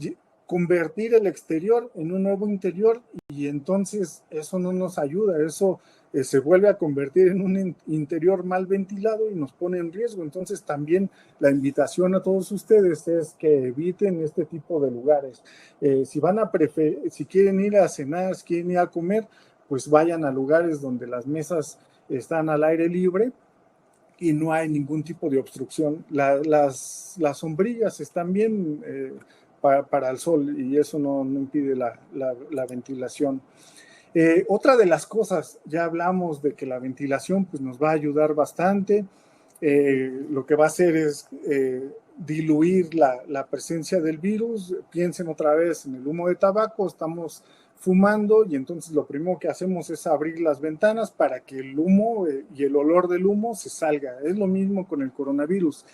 convertir el exterior en un nuevo interior, y entonces eso no nos ayuda. Eso se vuelve a convertir en un interior mal ventilado y nos pone en riesgo. Entonces también la invitación a todos ustedes es que eviten este tipo de lugares. Si quieren ir a cenar, si quieren ir a comer, pues vayan a lugares donde las mesas están al aire libre y no hay ningún tipo de obstrucción. Las sombrillas están bien para el sol, y eso no impide la ventilación. Otra de las cosas, ya hablamos de que la ventilación pues, nos va a ayudar bastante. Lo que va a hacer es diluir la presencia del virus. Piensen otra vez en el humo de tabaco. Estamos fumando y entonces lo primero que hacemos es abrir las ventanas para que el humo y el olor del humo se salga. Es lo mismo con el coronavirus.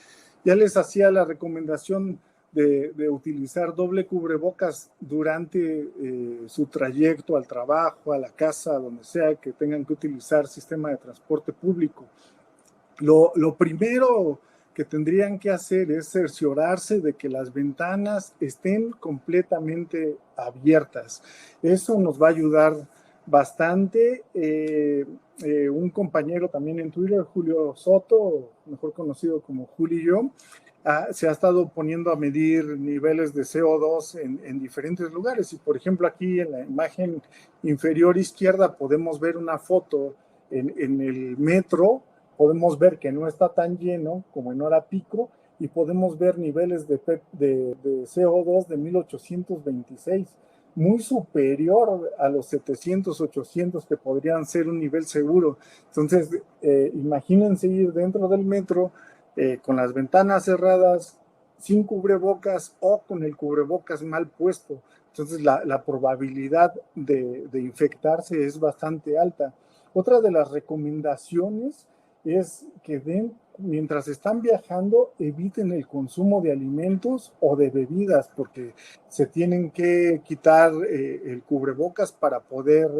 Ya les hacía la recomendación de utilizar doble cubrebocas durante su trayecto al trabajo, a la casa, donde sea que tengan que utilizar sistema de transporte público. Lo primero que tendrían que hacer es cerciorarse de que las ventanas estén completamente abiertas. Eso nos va a ayudar bastante. Un compañero también en Twitter, Julio Soto, mejor conocido como Julio, se ha estado poniendo a medir niveles de CO2 en diferentes lugares. Y por ejemplo, aquí en la imagen inferior izquierda podemos ver una foto en el metro. Podemos ver que no está tan lleno como en hora pico y podemos ver niveles de CO2 de 1826, muy superior a los 700, 800 que podrían ser un nivel seguro. Entonces, imagínense ir dentro del metro con las ventanas cerradas, sin cubrebocas o con el cubrebocas mal puesto. Entonces, la probabilidad de infectarse es bastante alta. Otra de las recomendaciones es que mientras están viajando, eviten el consumo de alimentos o de bebidas, porque se tienen que quitar el cubrebocas para poder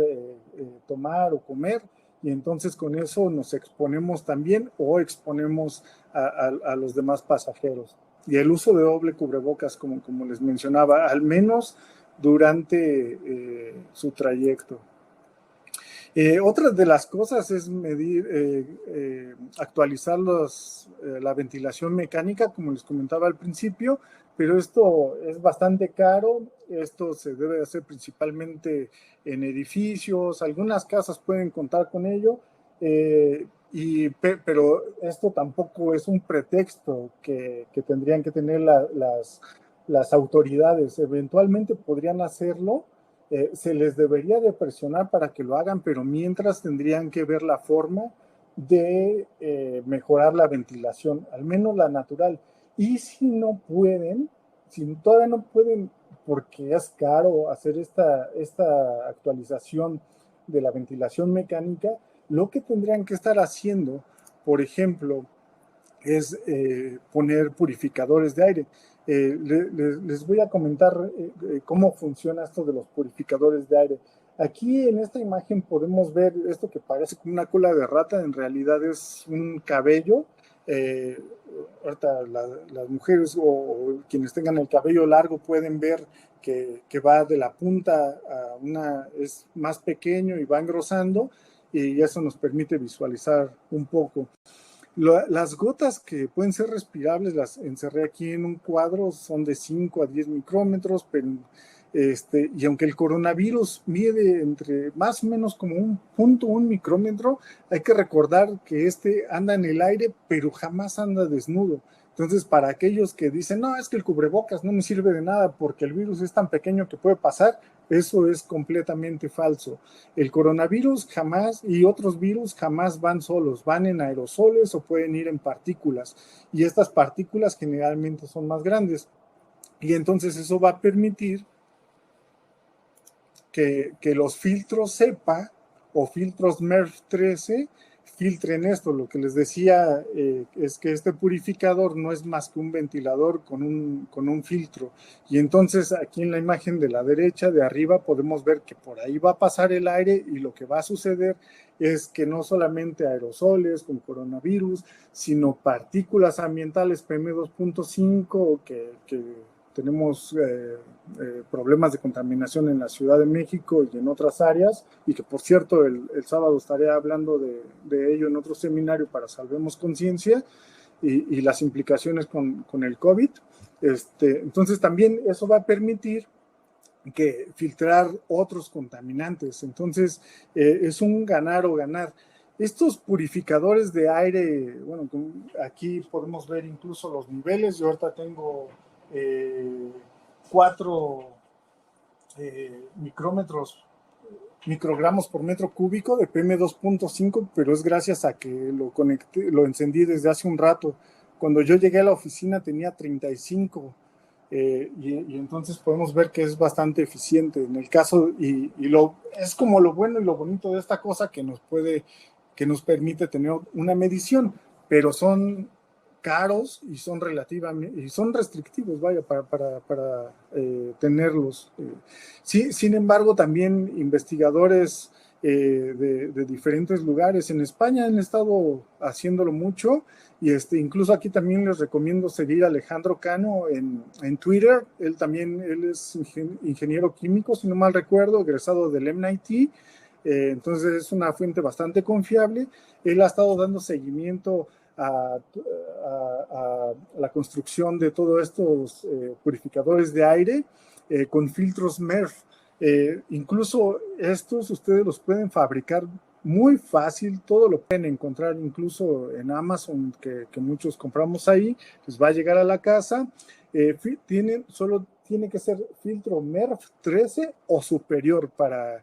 tomar o comer, y entonces con eso nos exponemos también o exponemos a los demás pasajeros. Y el uso de doble cubrebocas, como les mencionaba, al menos durante su trayecto. Otra de las cosas es actualizar la ventilación mecánica, como les comentaba al principio, pero esto es bastante caro. Esto se debe hacer principalmente en edificios. Algunas casas pueden contar con ello, pero esto tampoco es un pretexto que tendrían que tener las autoridades. Eventualmente podrían hacerlo. Se les debería de presionar para que lo hagan, pero mientras tendrían que ver la forma de mejorar la ventilación, al menos la natural. Y si no pueden, si todavía no pueden, porque es caro hacer esta actualización de la ventilación mecánica, lo que tendrían que estar haciendo, por ejemplo, es poner purificadores de aire. Les voy a comentar cómo funciona esto de los purificadores de aire. Aquí en esta imagen podemos ver esto que parece como una cola de rata, en realidad es un cabello. Ahorita las mujeres o quienes tengan el cabello largo pueden ver que va de la punta a es más pequeño y va engrosando, y eso nos permite visualizar un poco. Las gotas que pueden ser respirables las encerré aquí en un cuadro, son de 5 a 10 micrómetros, pero, y aunque el coronavirus mide entre más o menos como 1.1 micrómetro, hay que recordar que anda en el aire, pero jamás anda desnudo. Entonces, para aquellos que dicen, no, es que el cubrebocas no me sirve de nada porque el virus es tan pequeño que puede pasar, eso es completamente falso. El coronavirus jamás y otros virus jamás van solos, van en aerosoles o pueden ir en partículas, y estas partículas generalmente son más grandes, y entonces eso va a permitir que los filtros CEPA o filtros MERV 13 filtren esto. Lo que les decía es que este purificador no es más que un ventilador con un filtro, y entonces aquí en la imagen de la derecha de arriba podemos ver que por ahí va a pasar el aire, y lo que va a suceder es que no solamente aerosoles con coronavirus, sino partículas ambientales PM2.5 que tenemos problemas de contaminación en la Ciudad de México y en otras áreas, y que por cierto el sábado estaré hablando de ello en otro seminario para Salvemos Conciencia y las implicaciones con el COVID. Entonces también eso va a permitir que filtrar otros contaminantes. Entonces es un ganar o ganar. Estos purificadores de aire, bueno, aquí podemos ver incluso los niveles. Yo ahorita tengo 4 microgramos por metro cúbico de PM2.5, pero es gracias a que lo encendí desde hace un rato. Cuando yo llegué a la oficina tenía 35, y entonces podemos ver que es bastante eficiente en el caso, es como lo bueno y lo bonito de esta cosa, que nos permite tener una medición, pero son caros y son restrictivos, vaya, para tenerlos. Sí, sin embargo, también investigadores de diferentes lugares. En España han estado haciéndolo mucho y incluso aquí también les recomiendo seguir a Alejandro Cano en Twitter. Él es ingeniero químico, si no mal recuerdo, egresado del MIT. Entonces es una fuente bastante confiable. Él ha estado dando seguimiento a la construcción de todos estos purificadores de aire con filtros MERV. Incluso estos ustedes los pueden fabricar muy fácil, todo lo pueden encontrar incluso en Amazon, que muchos compramos ahí, les va a llegar a la casa. Solo tiene que ser filtro MERV 13 o superior para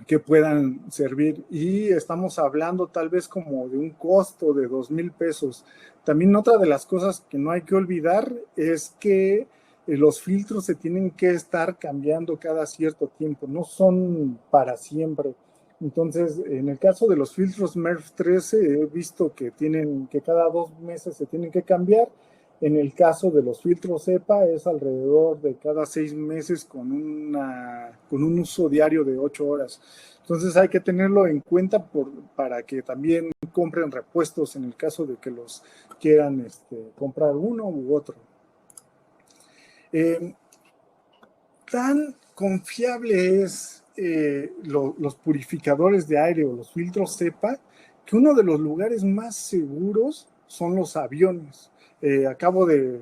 que puedan servir, y estamos hablando tal vez como de un costo de 2,000 pesos. También otra de las cosas que no hay que olvidar es que los filtros se tienen que estar cambiando cada cierto tiempo, no son para siempre. Entonces, en el caso de los filtros MERV 13, he visto que cada 2 meses se tienen que cambiar. En el caso de los filtros EPA es alrededor de cada 6 meses con un uso diario de 8 horas. Entonces hay que tenerlo en cuenta para que también compren repuestos en el caso de que los quieran comprar uno u otro. Tan confiable es los purificadores de aire o los filtros EPA que uno de los lugares más seguros son los aviones. Acabo de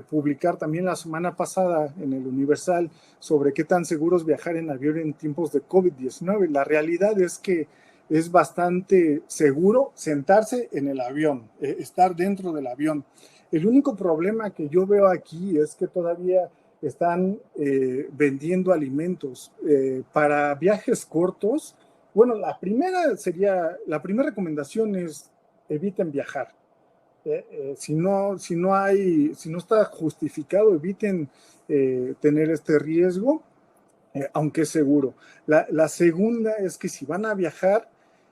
publicar también la semana pasada en el Universal sobre qué tan seguro es viajar en avión en tiempos de COVID-19. La realidad es que es bastante seguro sentarse en el avión, estar dentro del avión. El único problema que yo veo aquí es que todavía están vendiendo alimentos para viajes cortos. Bueno, la primera recomendación es eviten viajar. Si no está justificado, eviten tener este riesgo, aunque es seguro. La segunda es que si van a viajar,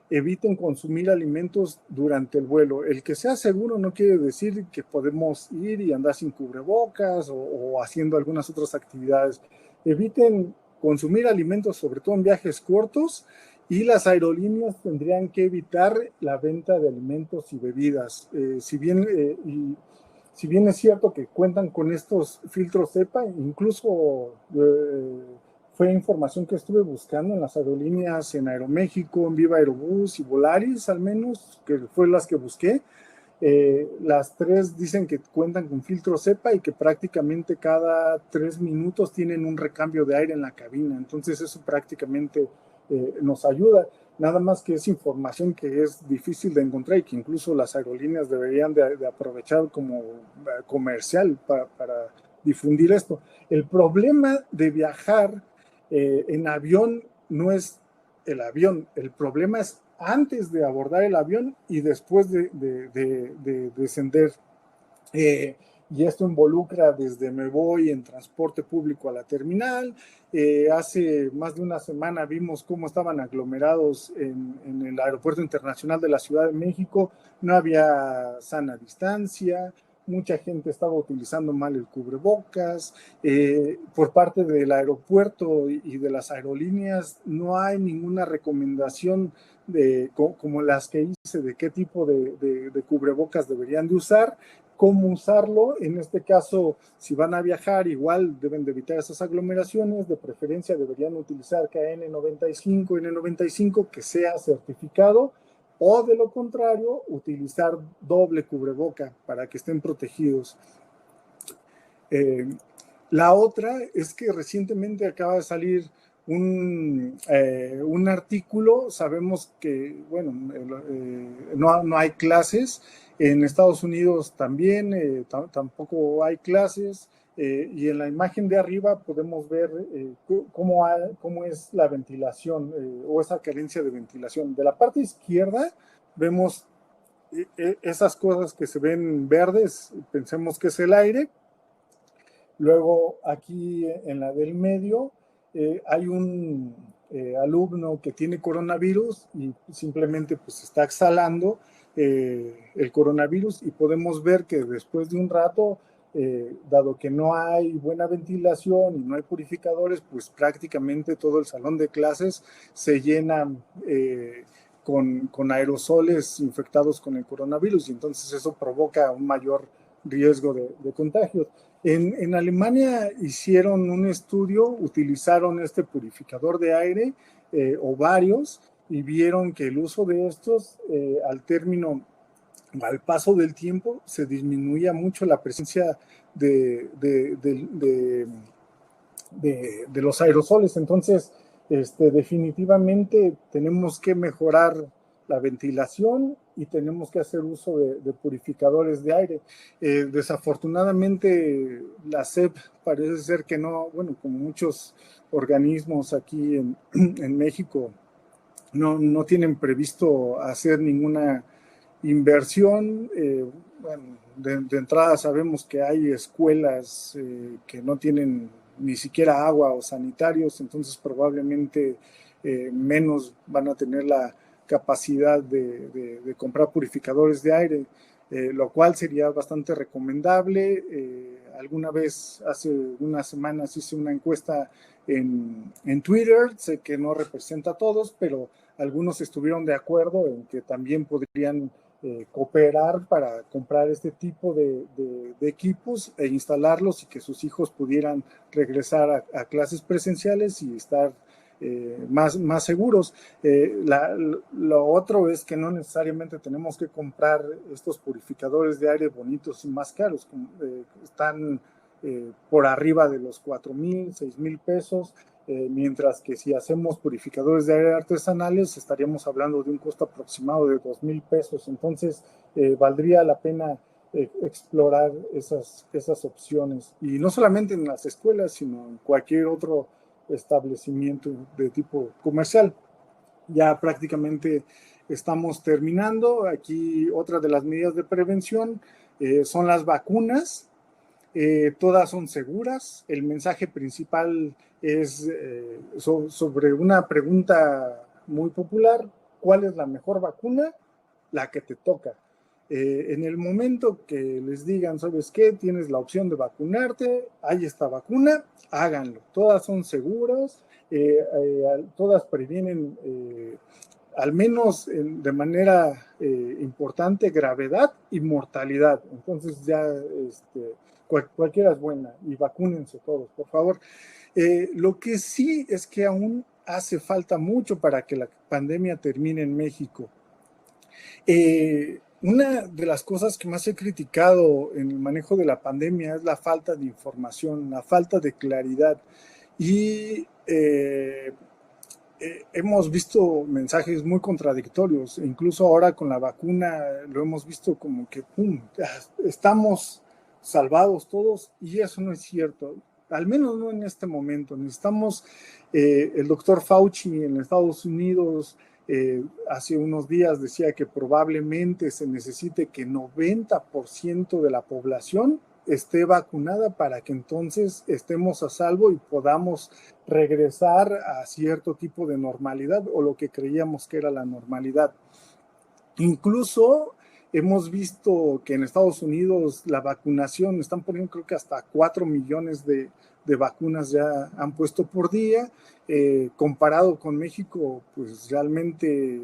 eviten consumir alimentos durante el vuelo. El que sea seguro no quiere decir que podemos ir y andar sin cubrebocas o haciendo algunas otras actividades. Eviten consumir alimentos, sobre todo en viajes cortos, y las aerolíneas tendrían que evitar la venta de alimentos y bebidas. Si bien es cierto que cuentan con estos filtros EPA, incluso fue información que estuve buscando en las aerolíneas, en Aeroméxico, en Viva Aerobús y Volaris, al menos, que fue las que busqué. Las 3 dicen que cuentan con filtros EPA y que prácticamente cada 3 minutos tienen un recambio de aire en la cabina. Entonces eso prácticamente nos ayuda. Nada más que es información que es difícil de encontrar y que incluso las aerolíneas deberían de aprovechar como comercial para difundir esto. El problema de viajar en avión no es el avión, el problema es antes de abordar el avión y después de descender. Y esto involucra desde me voy en transporte público a la terminal. Hace más de una semana vimos cómo estaban aglomerados en el Aeropuerto Internacional de la Ciudad de México. No había sana distancia, mucha gente estaba utilizando mal el cubrebocas. Por parte del aeropuerto y de las aerolíneas no hay ninguna recomendación como las que hice de qué tipo de cubrebocas deberían de usar, cómo usarlo. En este caso, si van a viajar, igual deben de evitar esas aglomeraciones. De preferencia deberían utilizar KN95 que sea certificado, o de lo contrario, utilizar doble cubreboca para que estén protegidos. La otra es que recientemente acaba de salir un artículo. Sabemos que, bueno, no hay clases. En Estados Unidos también tampoco hay clases. Y en la imagen de arriba podemos ver cómo es la ventilación o esa carencia de ventilación. De la parte izquierda vemos esas cosas que se ven verdes, pensemos que es el aire. Luego aquí en la del medio hay un alumno que tiene coronavirus y simplemente pues está exhalando el coronavirus, y podemos ver que después de un rato dado que no hay buena ventilación y no hay purificadores, pues prácticamente todo el salón de clases se llena con aerosoles infectados con el coronavirus, y entonces eso provoca un mayor riesgo de contagios. En Alemania hicieron un estudio, utilizaron este purificador de aire o varios, y vieron que el uso de estos al paso del tiempo se disminuía mucho la presencia de los aerosoles. Entonces, definitivamente tenemos que mejorar la ventilación y tenemos que hacer uso de purificadores de aire. Desafortunadamente, la SEP parece ser que no, bueno, como muchos organismos aquí en México, no tienen previsto hacer ninguna inversión. Bueno, de entrada sabemos que hay escuelas que no tienen ni siquiera agua o sanitarios, entonces probablemente menos van a tener la capacidad de comprar purificadores de aire, lo cual sería bastante recomendable. Alguna vez, hace unas semanas, hice una encuesta en Twitter. Sé que no representa a todos, pero algunos estuvieron de acuerdo en que también podrían cooperar para comprar este tipo de equipos e instalarlos, y que sus hijos pudieran regresar a clases presenciales y estar más seguros. Lo otro es que no necesariamente tenemos que comprar estos purificadores de aire bonitos y más caros. Están por arriba de los 4,000, 6,000 pesos. Mientras que si hacemos purificadores de aire artesanales estaríamos hablando de un costo aproximado de 2,000 pesos. Entonces valdría la pena explorar esas opciones, y no solamente en las escuelas, sino en cualquier otro establecimiento de tipo comercial. Ya prácticamente estamos terminando. Aquí otra de las medidas de prevención son las vacunas. Todas son seguras. El mensaje principal es sobre una pregunta muy popular: ¿cuál es la mejor vacuna? La que te toca. En el momento que les digan, ¿sabes qué? Tienes la opción de vacunarte, hay esta vacuna, háganlo. Todas son seguras, todas previenen al menos de manera importante gravedad y mortalidad. Entonces ya cualquiera es buena, y vacúnense todos, por favor. Lo que sí es que aún hace falta mucho para que la pandemia termine en México. Una de las cosas que más he criticado en el manejo de la pandemia es la falta de información, la falta de claridad. Y hemos visto mensajes muy contradictorios. Incluso ahora con la vacuna lo hemos visto como que ¡pum!, estamos salvados todos, y eso no es cierto, al menos no en este momento. Necesitamos, el doctor Fauci en Estados Unidos hace unos días decía que probablemente se necesite que 90% de la población esté vacunada para que entonces estemos a salvo y podamos regresar a cierto tipo de normalidad, o lo que creíamos que era la normalidad. Incluso hemos visto que en Estados Unidos la vacunación, están poniendo creo que hasta 4 millones de vacunas ya han puesto por día. Comparado con México, pues realmente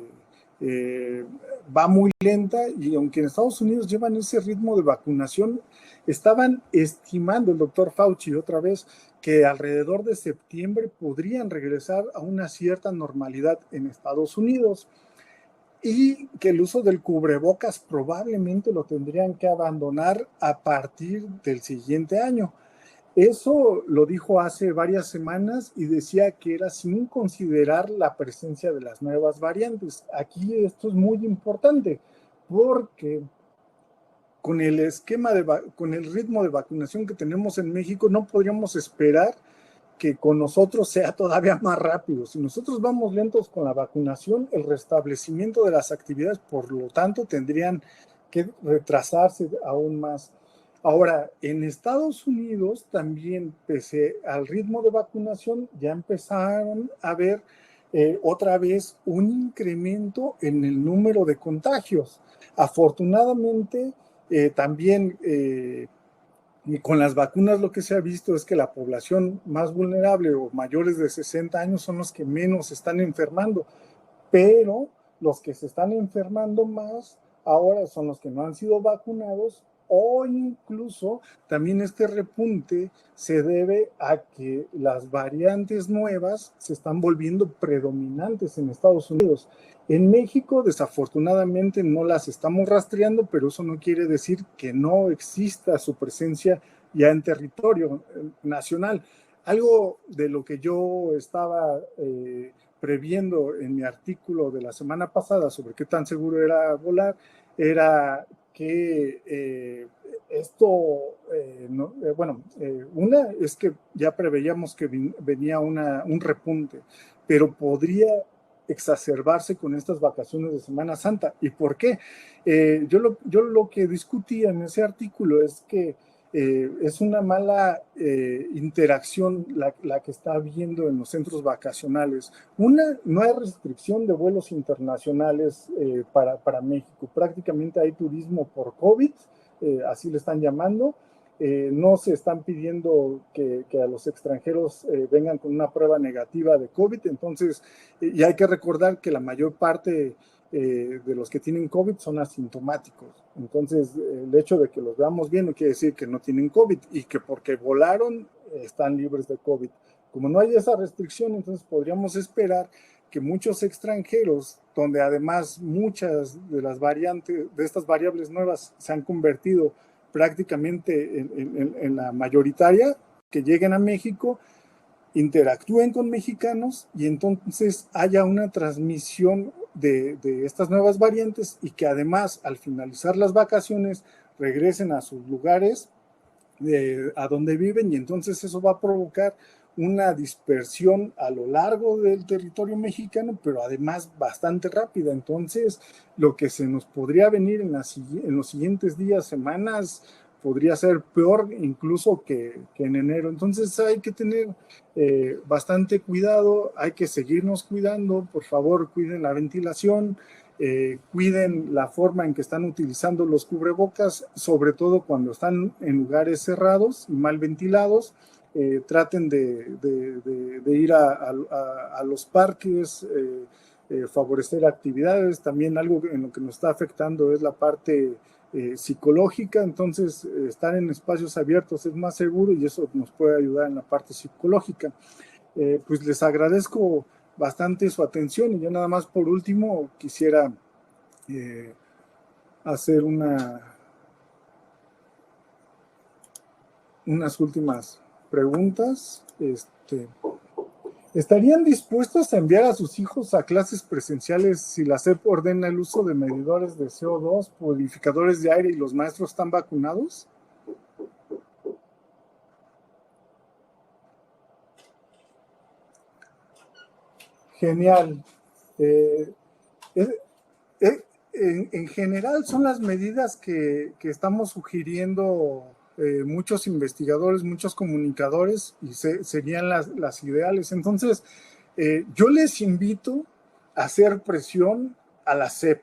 va muy lenta, y aunque en Estados Unidos llevan ese ritmo de vacunación, estaban estimando el doctor Fauci otra vez que alrededor de septiembre podrían regresar a una cierta normalidad en Estados Unidos, y que el uso del cubrebocas probablemente lo tendrían que abandonar a partir del siguiente año. Eso lo dijo hace varias semanas, y decía que era sin considerar la presencia de las nuevas variantes. Aquí esto es muy importante, porque con el con el ritmo de vacunación que tenemos en México, no podríamos esperar que con nosotros sea todavía más rápido. Si nosotros vamos lentos con la vacunación, el restablecimiento de las actividades, por lo tanto, tendrían que retrasarse aún más. Ahora, en Estados Unidos también, pese al ritmo de vacunación, ya empezaron a ver otra vez un incremento en el número de contagios. Afortunadamente, también Y con las vacunas lo que se ha visto es que la población más vulnerable o mayores de 60 años son los que menos se están enfermando, pero los que se están enfermando más ahora son los que no han sido vacunados, o incluso también este repunte se debe a que las variantes nuevas se están volviendo predominantes en Estados Unidos. En México, desafortunadamente, no las estamos rastreando, pero eso no quiere decir que no exista su presencia ya en territorio nacional. Algo de lo que yo estaba previendo en mi artículo de la semana pasada sobre qué tan seguro era volar, era que una es que ya preveíamos que venía un repunte, pero podría exacerbarse con estas vacaciones de Semana Santa. ¿Y por qué? Yo lo que discutía en ese artículo es que es una mala interacción la que está habiendo en los centros vacacionales. No hay restricción de vuelos internacionales para México. Prácticamente hay turismo por COVID, así le están llamando. No se están pidiendo que a los extranjeros vengan con una prueba negativa de COVID. Entonces, y hay que recordar que la mayor parte de los que tienen COVID son asintomáticos. Entonces, el hecho de que los veamos bien no quiere decir que no tienen COVID y que porque volaron están libres de COVID. Como no hay esa restricción, entonces podríamos esperar que muchos extranjeros, donde además muchas de las variantes, de estas variables nuevas se han convertido prácticamente en la mayoritaria, que lleguen a México, interactúen con mexicanos y entonces haya una transmisión de estas nuevas variantes y que además al finalizar las vacaciones regresen a sus lugares a donde viven, y entonces eso va a provocar una dispersión a lo largo del territorio mexicano, pero además bastante rápida. Entonces, lo que se nos podría venir en los siguientes días, semanas, podría ser peor incluso que en enero. Entonces hay que tener bastante cuidado, hay que seguirnos cuidando. Por favor, cuiden la ventilación, cuiden la forma en que están utilizando los cubrebocas, sobre todo cuando están en lugares cerrados y mal ventilados. Traten de ir a los parques, favorecer actividades. También algo en lo que nos está afectando es la parte psicológica. Entonces estar en espacios abiertos es más seguro y eso nos puede ayudar en la parte psicológica. Pues les agradezco bastante su atención, y yo nada más por último quisiera hacer unas últimas preguntas. ¿Estarían dispuestos a enviar a sus hijos a clases presenciales si la SEP ordena el uso de medidores de CO2, purificadores de aire y los maestros están vacunados? Genial. En general son las medidas que estamos sugiriendo muchos investigadores, muchos comunicadores, y serían las ideales. Entonces, yo les invito a hacer presión a la SEP.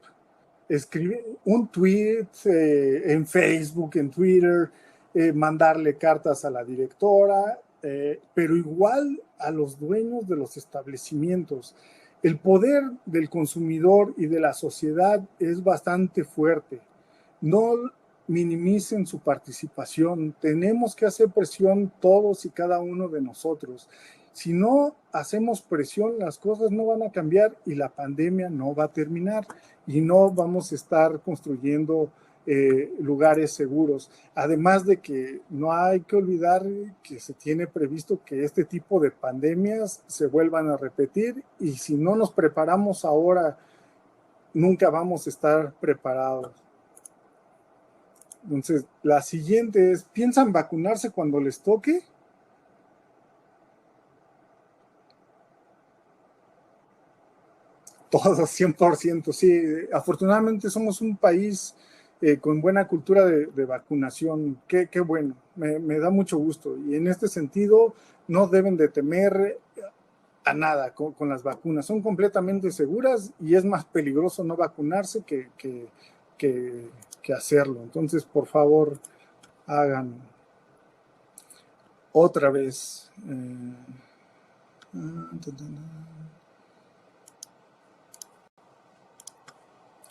Escribir un tweet en Facebook, en Twitter, mandarle cartas a la directora, pero igual a los dueños de los establecimientos. El poder del consumidor y de la sociedad es bastante fuerte. No minimicen su participación. Tenemos que hacer presión todos y cada uno de nosotros. Si no hacemos presión, las cosas no van a cambiar y la pandemia no va a terminar y no vamos a estar construyendo lugares seguros. Además de que no hay que olvidar que se tiene previsto que este tipo de pandemias se vuelvan a repetir, y si no nos preparamos ahora, nunca vamos a estar preparados. Entonces, la siguiente es, ¿piensan vacunarse cuando les toque? Todos, 100%, sí. Afortunadamente somos un país con buena cultura de vacunación. Qué bueno, me da mucho gusto. Y en este sentido, no deben de temer a nada con las vacunas. Son completamente seguras y es más peligroso no vacunarse que hacerlo. Entonces, por favor, hagan otra vez.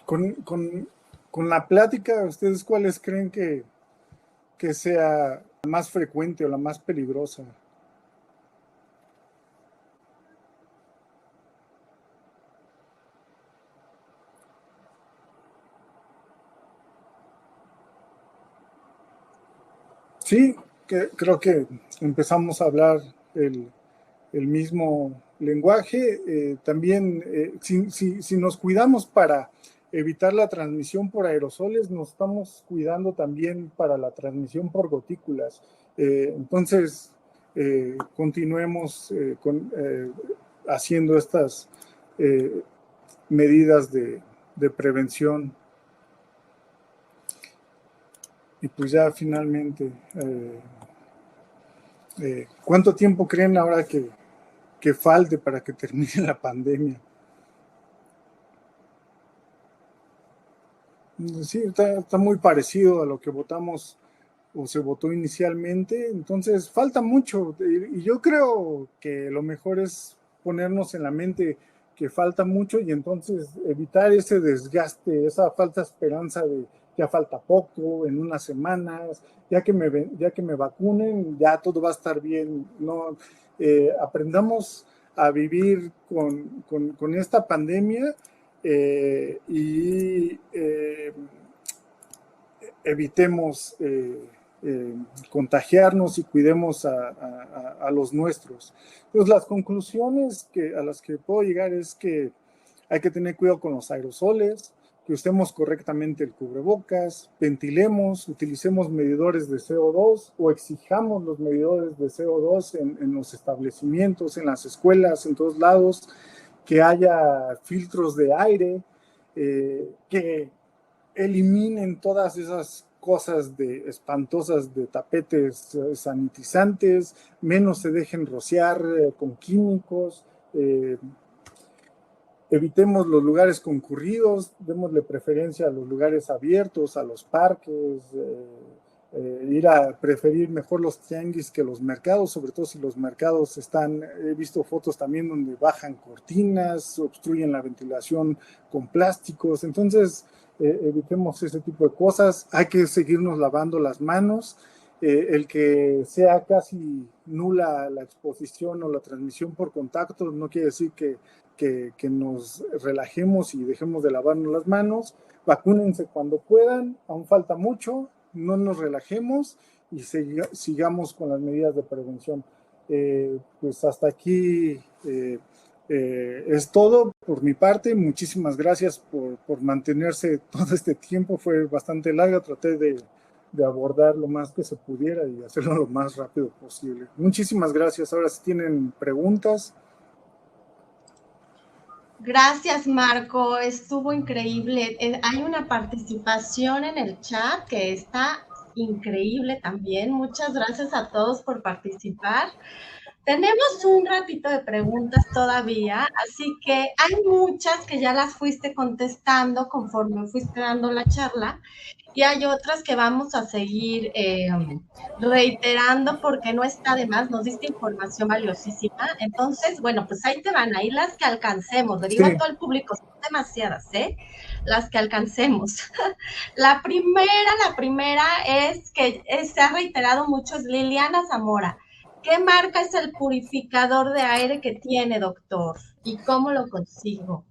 Con la plática, ¿ustedes cuáles creen que sea la más frecuente o la más peligrosa? Sí, creo que empezamos a hablar el mismo lenguaje. También, si nos cuidamos para evitar la transmisión por aerosoles, nos estamos cuidando también para la transmisión por gotículas. Entonces, continuemos haciendo estas medidas de prevención. Y pues ya finalmente, ¿cuánto tiempo creen ahora que falte para que termine la pandemia? Sí, está muy parecido a lo que votamos o se votó inicialmente, entonces falta mucho y yo creo que lo mejor es ponernos en la mente que falta mucho y entonces evitar ese desgaste, esa falsa esperanza de ya falta poco, en unas semanas, ya que me vacunen, ya todo va a estar bien. No, aprendamos a vivir con esta pandemia y evitemos contagiarnos y cuidemos a los nuestros. Pues las conclusiones a las que puedo llegar es que hay que tener cuidado con los aerosoles, que usemos correctamente el cubrebocas, ventilemos, utilicemos medidores de CO2 o exijamos los medidores de CO2 en los establecimientos, en las escuelas, en todos lados, que haya filtros de aire, que eliminen todas esas cosas espantosas de tapetes sanitizantes, menos se dejen rociar con químicos, evitemos los lugares concurridos, démosle preferencia a los lugares abiertos, a los parques, ir a preferir mejor los tianguis que los mercados, sobre todo si los mercados he visto fotos también donde bajan cortinas, obstruyen la ventilación con plásticos, entonces evitemos ese tipo de cosas, hay que seguirnos lavando las manos, el que sea casi nula la exposición o la transmisión por contacto no quiere decir que nos relajemos y dejemos de lavarnos las manos, vacúnense cuando puedan, aún falta mucho, no nos relajemos y sigamos con las medidas de prevención. Pues hasta aquí es todo por mi parte. Muchísimas gracias por mantenerse todo este tiempo. Fue bastante larga. Traté de abordar lo más que se pudiera y hacerlo lo más rápido posible. Muchísimas gracias. Ahora si tienen preguntas. Gracias, Marco. Estuvo increíble. Hay una participación en el chat que está increíble también. Muchas gracias a todos por participar. Tenemos un ratito de preguntas todavía, así que hay muchas que ya las fuiste contestando conforme fuiste dando la charla y hay otras que vamos a seguir reiterando porque no está de más, nos diste información valiosísima. Entonces, bueno, pues ahí te van, ahí las que alcancemos. Le digo a todo el público, son demasiadas, ¿eh? Las que alcancemos. La primera es que se ha reiterado mucho, es Liliana Zamora. ¿Qué marca es el purificador de aire que tiene, doctor? ¿Y cómo lo consigo?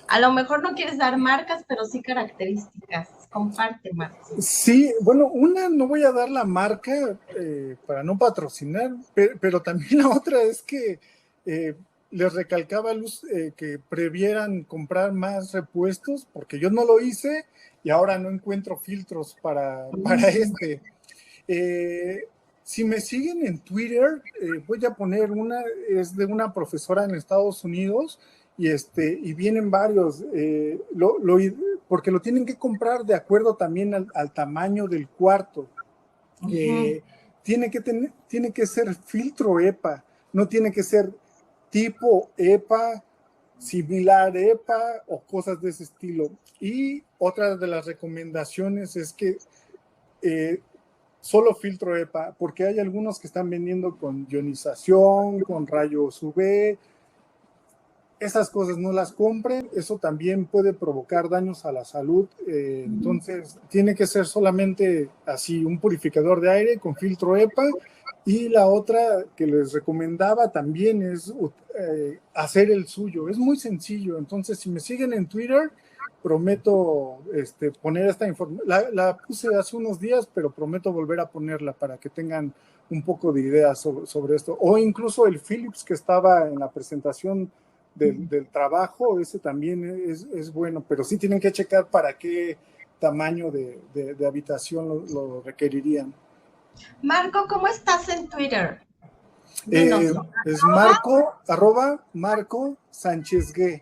A lo mejor no quieres dar marcas, pero sí características. Comparte, Marco. Sí, bueno, no voy a dar la marca para no patrocinar, pero también la otra es que les recalcaba a Luz que previeran comprar más repuestos, porque yo no lo hice y ahora no encuentro filtros para este. Si me siguen en Twitter, voy a poner es de una profesora en Estados Unidos y vienen varios, porque lo tienen que comprar de acuerdo también al tamaño del cuarto. Tiene que ser filtro EPA, no tiene que ser tipo EPA, similar EPA o cosas de ese estilo. Y otra de las recomendaciones es que solo filtro EPA, porque hay algunos que están vendiendo con ionización, con rayos UV. Esas cosas no las compren, eso también puede provocar daños a la salud. Entonces, tiene que ser solamente así, un purificador de aire con filtro EPA. Y la otra que les recomendaba también es hacer el suyo. Es muy sencillo. Entonces, si me siguen en Twitter, prometo poner esta información. La puse hace unos días, pero prometo volver a ponerla para que tengan un poco de ideas sobre esto. O incluso el Philips que estaba en la presentación del trabajo, ese también es bueno, pero sí tienen que checar para qué tamaño de habitación lo requerirían. Marco, ¿cómo estás en Twitter? Dinos. Es Marco, @ Sánchez G.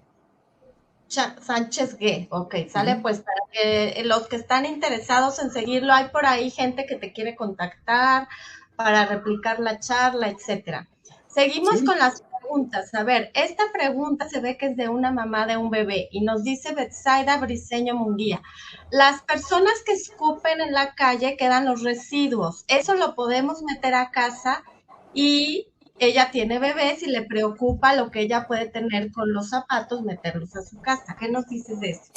Sánchez G, ok, sale pues para que los que están interesados en seguirlo, hay por ahí gente que te quiere contactar para replicar la charla, etcétera. Seguimos con las preguntas. A ver, esta pregunta se ve que es de una mamá de un bebé y nos dice Betsaida Briceño Munguía. Las personas que escupen en la calle quedan los residuos. Eso lo podemos meter a casa y ella tiene bebés y le preocupa lo que ella puede tener con los zapatos, meterlos a su casa. ¿Qué nos dices de eso?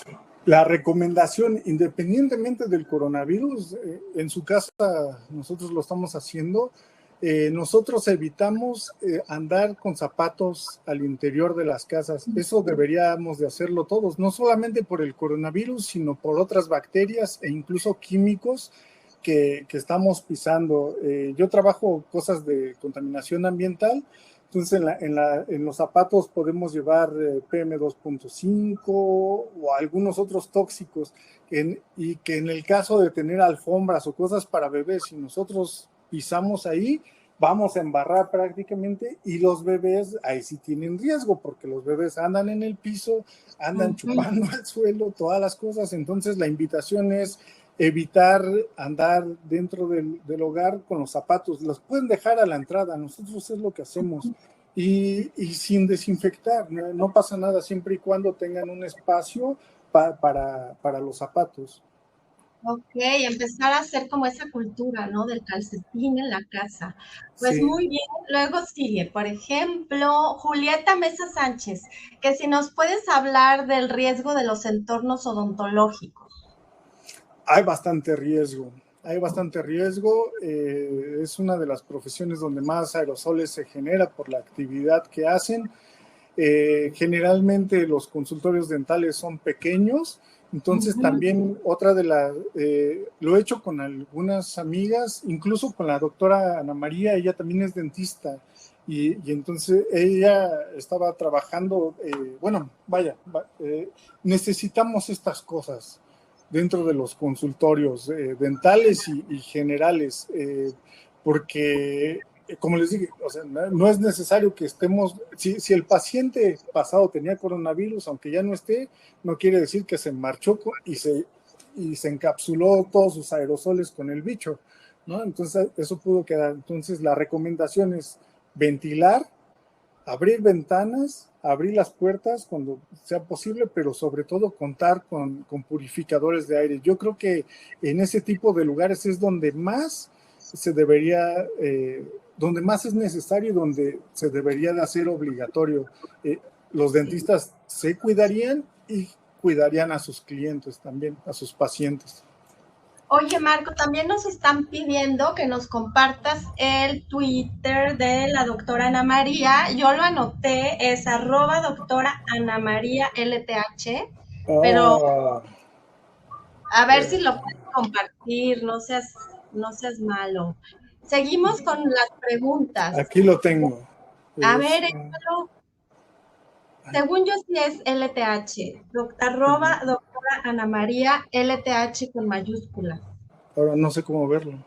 La recomendación, independientemente del coronavirus, en su casa nosotros lo estamos haciendo. Nosotros evitamos andar con zapatos al interior de las casas. Eso deberíamos de hacerlo todos, no solamente por el coronavirus, sino por otras bacterias e incluso químicos que estamos pisando. Yo trabajo cosas de contaminación ambiental, entonces en los zapatos podemos llevar PM2.5 o algunos otros tóxicos, y que en el caso de tener alfombras o cosas para bebés, si nosotros pisamos ahí, vamos a embarrar prácticamente, y los bebés ahí sí tienen riesgo, porque los bebés andan en el piso, andan chupando al suelo, todas las cosas. Entonces la invitación es evitar andar dentro del hogar con los zapatos. Los pueden dejar a la entrada, nosotros es lo que hacemos, y sin desinfectar, no pasa nada, siempre y cuando tengan un espacio para los zapatos. Ok, empezar a hacer como esa cultura, ¿no? Del calcetín en la casa. Pues Sí. muy bien, luego sigue, por ejemplo, Julieta Mesa Sánchez, que si nos puedes hablar del riesgo de los entornos odontológicos. Hay bastante riesgo, es una de las profesiones donde más aerosoles se genera por la actividad que hacen. Generalmente los consultorios dentales son pequeños, entonces también otra de las, lo he hecho con algunas amigas, incluso con la doctora Ana María, ella también es dentista, y entonces ella estaba trabajando, necesitamos estas cosas dentro de los consultorios dentales y generales, porque como les dije, o sea, no es necesario que estemos, si el paciente pasado tenía coronavirus, aunque ya no esté, no quiere decir que se marchó y se encapsuló todos sus aerosoles con el bicho, ¿no? Entonces eso pudo quedar. Entonces la recomendación es ventilar, abrir ventanas, abrir las puertas cuando sea posible, pero sobre todo contar con purificadores de aire. Yo creo que en ese tipo de lugares es donde más se debería, donde más es necesario y donde se debería de hacer obligatorio. Los dentistas se cuidarían y cuidarían a sus clientes también, a sus pacientes. Oye, Marco, también nos están pidiendo que nos compartas el Twitter de la doctora Ana María. Yo lo anoté, es @doctora Ana María LTH, pero a ver si lo puedes compartir, no seas malo. Seguimos con las preguntas. Aquí lo tengo. A ver, échalo. Según yo sí es LTH, doctora Ana María LTH con mayúsculas. Ahora no sé cómo verlo.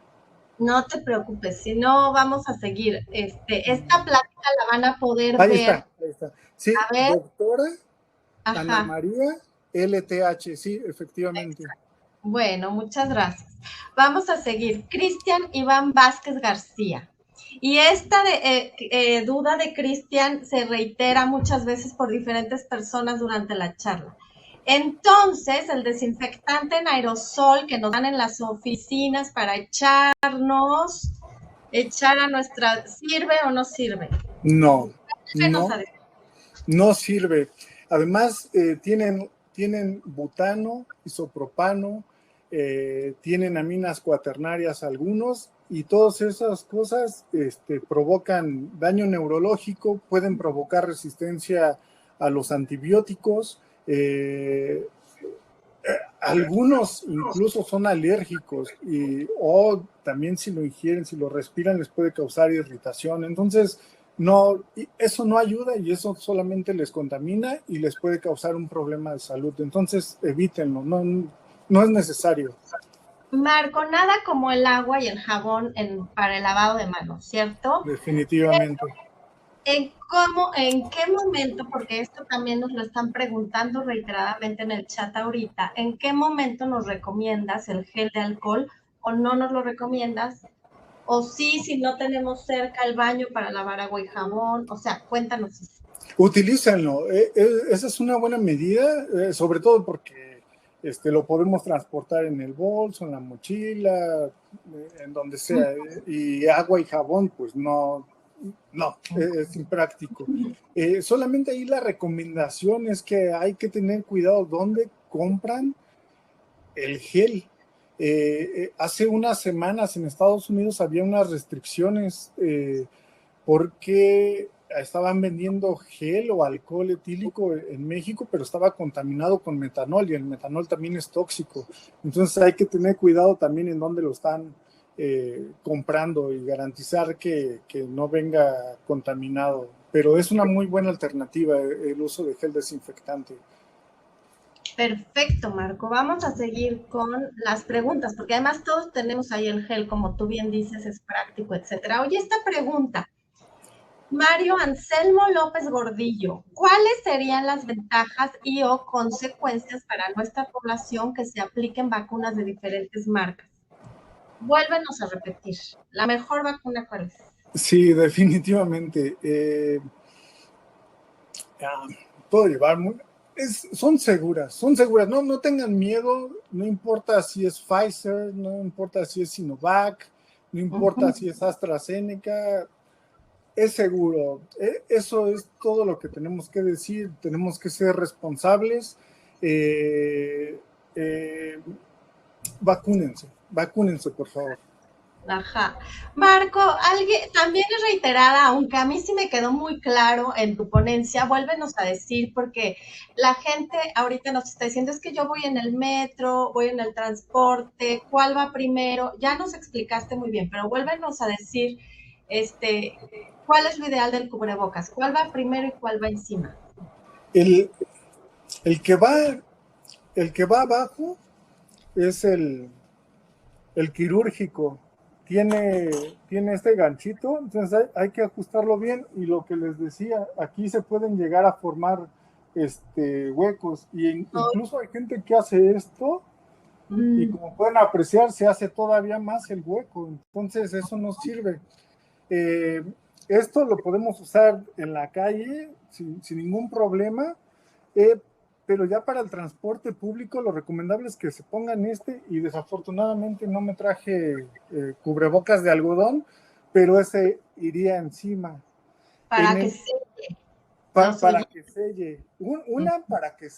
No te preocupes, si no vamos a seguir. Esta plática la van a poder Ahí ver. está, ahí está. Sí, A ver. doctora Ana Ajá. María LTH, sí, efectivamente. Bueno, muchas gracias. Vamos a seguir. Cristian Iván Vázquez García. Y esta duda de Cristian se reitera muchas veces por diferentes personas durante la charla. Entonces, el desinfectante en aerosol que nos dan en las oficinas para echar a nuestra, ¿sirve o no sirve? No, Menos no, no sirve. Además, tienen butano, isopropano, tienen aminas cuaternarias algunos, y todas esas cosas provocan daño neurológico, pueden provocar resistencia a los antibióticos. Algunos incluso son alérgicos o también si lo ingieren, si lo respiran, les puede causar irritación. Entonces, no, eso no ayuda y eso solamente les contamina y les puede causar un problema de salud. Entonces, evítenlo, no es necesario. Marco, nada como el agua y el jabón para el lavado de manos, ¿cierto? Definitivamente. ¿En qué momento, porque esto también nos lo están preguntando reiteradamente en el chat ahorita, en qué momento nos recomiendas el gel de alcohol o no nos lo recomiendas? O sí, si no tenemos cerca el baño para lavar agua y jabón, o sea, cuéntanos eso. Utilícenlo. Esa es una buena medida, sobre todo porque lo podemos transportar en el bolso, en la mochila, en donde sea. Y agua y jabón, pues no, es impráctico. Solamente ahí la recomendación es que hay que tener cuidado dónde compran el gel. Hace unas semanas en Estados Unidos había unas restricciones porque estaban vendiendo gel o alcohol etílico en México, pero estaba contaminado con metanol y el metanol también es tóxico. Entonces hay que tener cuidado también en dónde lo están comprando y garantizar que no venga contaminado. Pero es una muy buena alternativa el uso de gel desinfectante. Perfecto, Marco. Vamos a seguir con las preguntas, porque además todos tenemos ahí el gel, como tú bien dices, es práctico, etcétera. Oye, esta pregunta. Mario Anselmo López Gordillo, ¿cuáles serían las ventajas y o consecuencias para nuestra población que se apliquen vacunas de diferentes marcas? Vuélvenos a repetir, ¿la mejor vacuna cuál es? Sí, definitivamente. Puedo llevar son seguras, no tengan miedo, no importa si es Pfizer, no importa si es Sinovac, no importa si es AstraZeneca, es seguro. Eso es todo lo que tenemos que decir, tenemos que ser responsables. Vacúnense, por favor. Ajá. Marco, alguien también es reiterada, aunque a mí sí me quedó muy claro en tu ponencia, vuélvenos a decir, porque la gente ahorita nos está diciendo, es que yo voy en el metro, voy en el transporte, ¿cuál va primero? Ya nos explicaste muy bien, pero vuélvenos a decir, ¿cuál es lo ideal del cubrebocas? ¿Cuál va primero y cuál va encima? El que va abajo es el quirúrgico. Tiene este ganchito, entonces hay que ajustarlo bien y lo que les decía, aquí se pueden llegar a formar huecos y incluso hay gente que hace esto y como pueden apreciar se hace todavía más el hueco, entonces eso no sirve. Esto lo podemos usar en la calle sin ningún problema, pero ya para el transporte público lo recomendable es que se pongan y desafortunadamente no me traje cubrebocas de algodón, pero ese iría encima. Para que selle. Para que selle. Una para que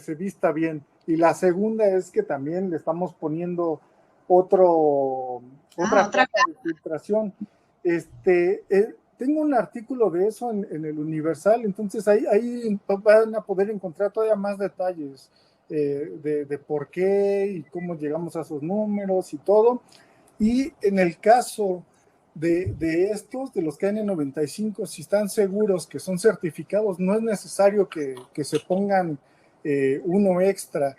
se vista bien. Y la segunda es que también le estamos poniendo otra capa de filtración. Tengo un artículo de eso en el Universal, entonces ahí van a poder encontrar todavía más detalles de por qué y cómo llegamos a esos números y todo. Y en el caso de los KN95, si están seguros que son certificados, no es necesario que se pongan uno extra.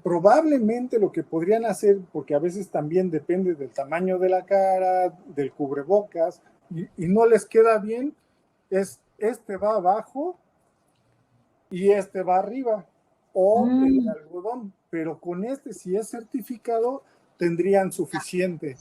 Probablemente lo que podrían hacer, porque a veces también depende del tamaño de la cara, del cubrebocas, y no les queda bien, es va abajo y va arriba, o el algodón, pero con si es certificado, tendrían suficiente.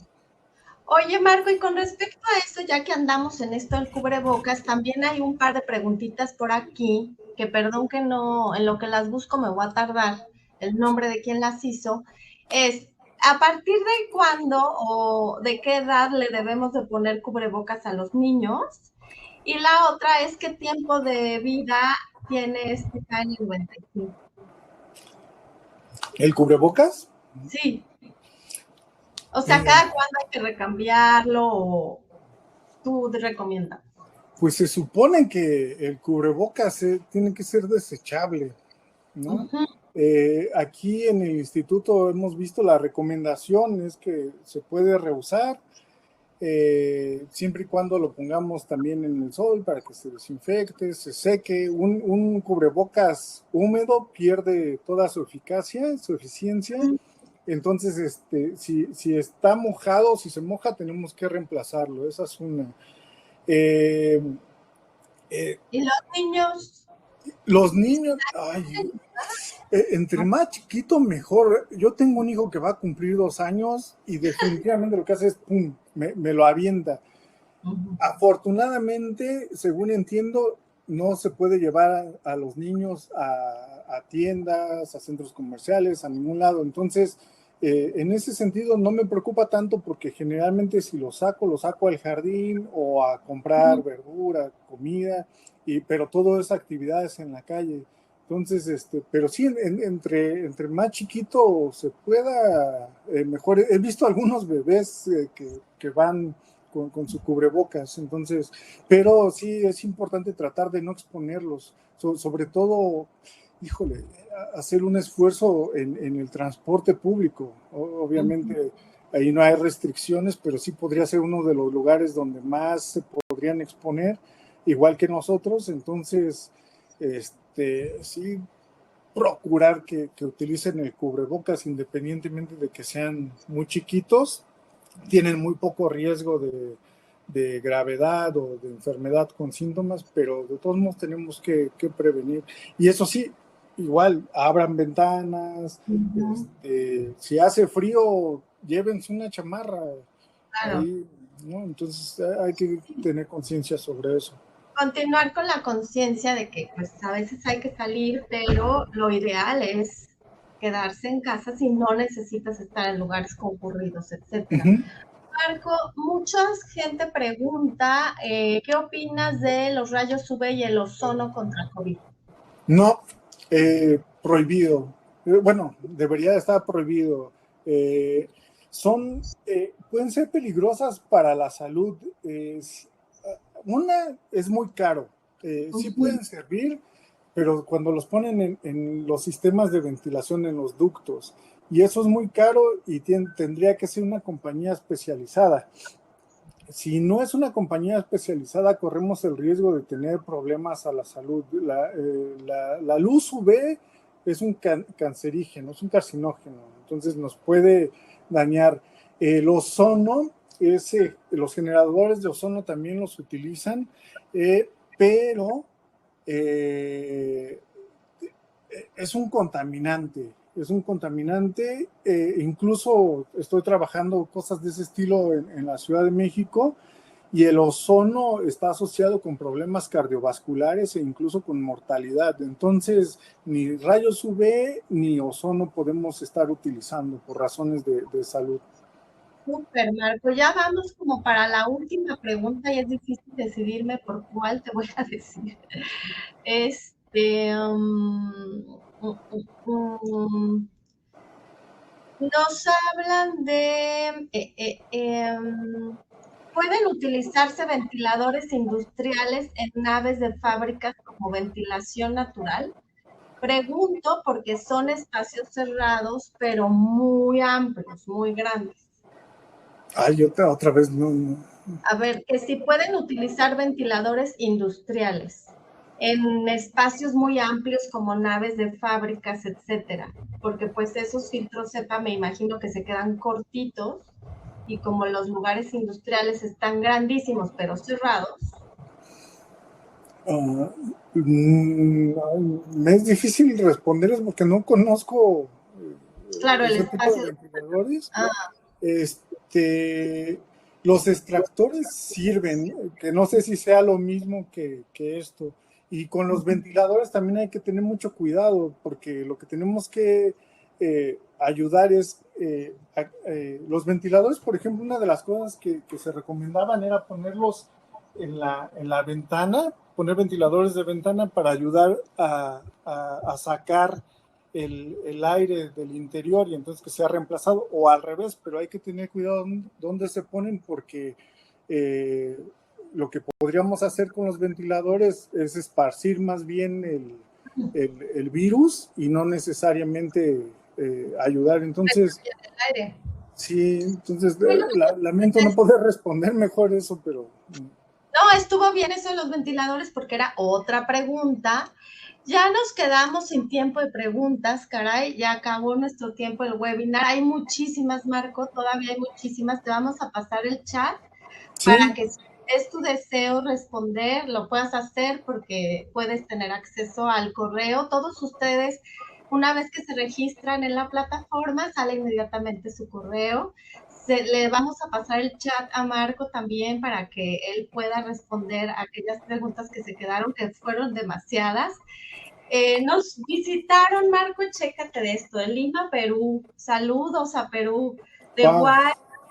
Oye, Marco, y con respecto a eso, ya que andamos en esto del cubrebocas, también hay un par de preguntitas por aquí que perdón que no, en lo que las busco me voy a tardar, el nombre de quien las hizo, es a partir de cuándo o de qué edad le debemos de poner cubrebocas a los niños. Y la otra es qué tiempo de vida tiene este KN95. ¿El cubrebocas? Sí. O sea, ¿cada cuándo hay que recambiarlo o tú te recomiendas? Pues se supone que el cubrebocas tiene que ser desechable, ¿no? Uh-huh. Aquí en el instituto hemos visto la recomendación es que se puede reusar, siempre y cuando lo pongamos también en el sol para que se desinfecte, se seque. Un cubrebocas húmedo pierde toda su eficacia, su eficiencia. Entonces, si está mojado, si se moja, tenemos que reemplazarlo. Esa es una. ¿Y los niños? Los niños, ay, entre más chiquito, mejor. Yo tengo un hijo que va a cumplir 2 años y definitivamente lo que hace es, pum, me lo avienta. Uh-huh. Afortunadamente, según entiendo, no se puede llevar a los niños a tiendas, a centros comerciales, a ningún lado. Entonces, en ese sentido no me preocupa tanto porque generalmente si lo saco al jardín o a comprar verdura, comida, pero todo es actividades en la calle. Entonces, pero sí, entre más chiquito se pueda, mejor. He visto algunos bebés que van con su cubrebocas, entonces, pero sí es importante tratar de no exponerlos, sobre todo, híjole, hacer un esfuerzo en el transporte público. Obviamente ahí no hay restricciones, pero sí podría ser uno de los lugares donde más se podrían exponer, igual que nosotros. Entonces, sí, procurar que utilicen el cubrebocas independientemente de que sean muy chiquitos. Tienen muy poco riesgo de gravedad o de enfermedad con síntomas, pero de todos modos tenemos que prevenir. Y eso sí, igual, abran ventanas, si hace frío, llévense una chamarra. Claro. Ahí, ¿no? Entonces hay que tener conciencia sobre eso. Continuar con la conciencia de que pues a veces hay que salir, pero lo ideal es quedarse en casa si no necesitas estar en lugares concurridos, etcétera. Uh-huh. Marco, mucha gente pregunta, ¿qué opinas de los rayos UV y el ozono contra COVID? No, prohibido. Bueno, debería estar prohibido. Pueden ser peligrosas para la salud. Una es muy caro. Sí pueden servir, pero cuando los ponen en los sistemas de ventilación, en los ductos, y eso es muy caro y tendría que ser una compañía especializada. Si no es una compañía especializada, corremos el riesgo de tener problemas a la salud. La luz UV es un cancerígeno, es un carcinógeno, entonces nos puede dañar. El ozono, los generadores de ozono también los utilizan, pero es un contaminante. Es un contaminante, incluso estoy trabajando cosas de ese estilo en la Ciudad de México, y el ozono está asociado con problemas cardiovasculares e incluso con mortalidad. Entonces, ni rayos UV ni ozono podemos estar utilizando por razones de salud. Súper, Marco. Ya vamos como para la última pregunta y es difícil decidirme por cuál te voy a decir. Nos hablan de, ¿pueden utilizarse ventiladores industriales en naves de fábricas como ventilación natural? Pregunto porque son espacios cerrados, pero muy amplios, muy grandes. Ay, yo otra vez no. A ver, que si pueden utilizar ventiladores industriales en espacios muy amplios como naves de fábricas, etcétera, porque pues esos filtros cepa me imagino que se quedan cortitos y como los lugares industriales están grandísimos pero cerrados. Me es difícil responderles porque no conozco claro, el espacio de ventiladores. Los extractores sirven, que no sé si sea lo mismo que esto. Y con los ventiladores también hay que tener mucho cuidado, porque lo que tenemos que ayudar es, los ventiladores, por ejemplo, una de las cosas que se recomendaban era ponerlos en la ventana, poner ventiladores de ventana para ayudar a sacar el aire del interior y entonces que sea reemplazado, o al revés, pero hay que tener cuidado dónde se ponen, porque lo que podríamos hacer con los ventiladores es esparcir más bien el virus y no necesariamente ayudar. Entonces, sí, entonces lamento no poder responder mejor eso, pero... No, estuvo bien eso de los ventiladores porque era otra pregunta. Ya nos quedamos sin tiempo de preguntas, caray, ya acabó nuestro tiempo del webinar. Hay muchísimas, Marco, todavía hay muchísimas. Te vamos a pasar el chat para Sí, que si es tu deseo responder, lo puedas hacer porque puedes tener acceso al correo. Todos ustedes, una vez que se registran en la plataforma, sale inmediatamente su correo. Le vamos a pasar el chat a Marco también para que él pueda responder a aquellas preguntas que se quedaron, que fueron demasiadas. Nos visitaron, Marco, chécate de esto, de Lima, Perú. Saludos a Perú. De wow.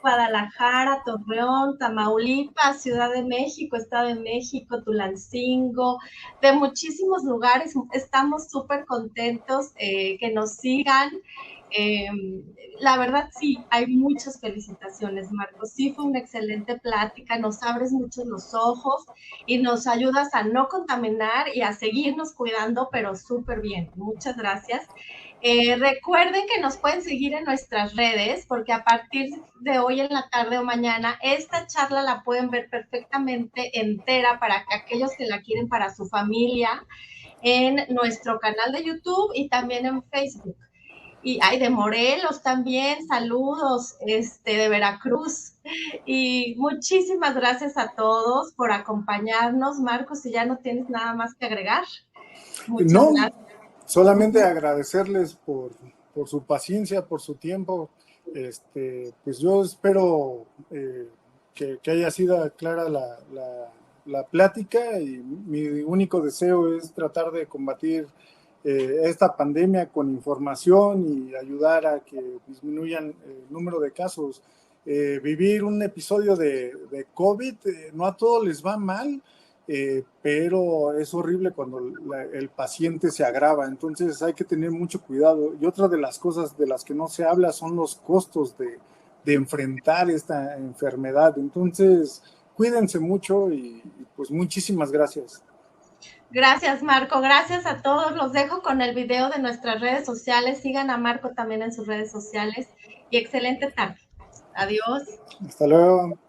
Guadalajara, Torreón, Tamaulipas, Ciudad de México, Estado de México, Tulancingo, de muchísimos lugares. Estamos súper contentos que nos sigan. Eh, la verdad, sí, hay muchas felicitaciones, Marcos. Sí, fue una excelente plática, nos abres mucho los ojos y nos ayudas a no contaminar y a seguirnos cuidando, pero súper bien. Muchas gracias. Recuerden que nos pueden seguir en nuestras redes, porque a partir de hoy en la tarde o mañana, esta charla la pueden ver perfectamente entera para que aquellos que la quieren para su familia, en nuestro canal de YouTube y también en Facebook. Y hay de Morelos también, saludos, de Veracruz. Y muchísimas gracias a todos por acompañarnos. Marcos, si ya no tienes nada más que agregar. Muchas No, gracias. solamente agradecerles por su paciencia, por su tiempo. Pues yo espero que haya sido clara la plática, y mi único deseo es tratar de combatir esta pandemia con información y ayudar a que disminuyan el número de casos. Vivir un episodio de COVID, no a todos les va mal, pero es horrible cuando el paciente se agrava, entonces hay que tener mucho cuidado. Y otra de las cosas de las que no se habla son los costos de enfrentar esta enfermedad. Entonces, cuídense mucho y pues muchísimas gracias. Gracias, Marco. Gracias a todos. Los dejo con el video de nuestras redes sociales. Sigan a Marco también en sus redes sociales. Y excelente tarde. Adiós. Hasta luego.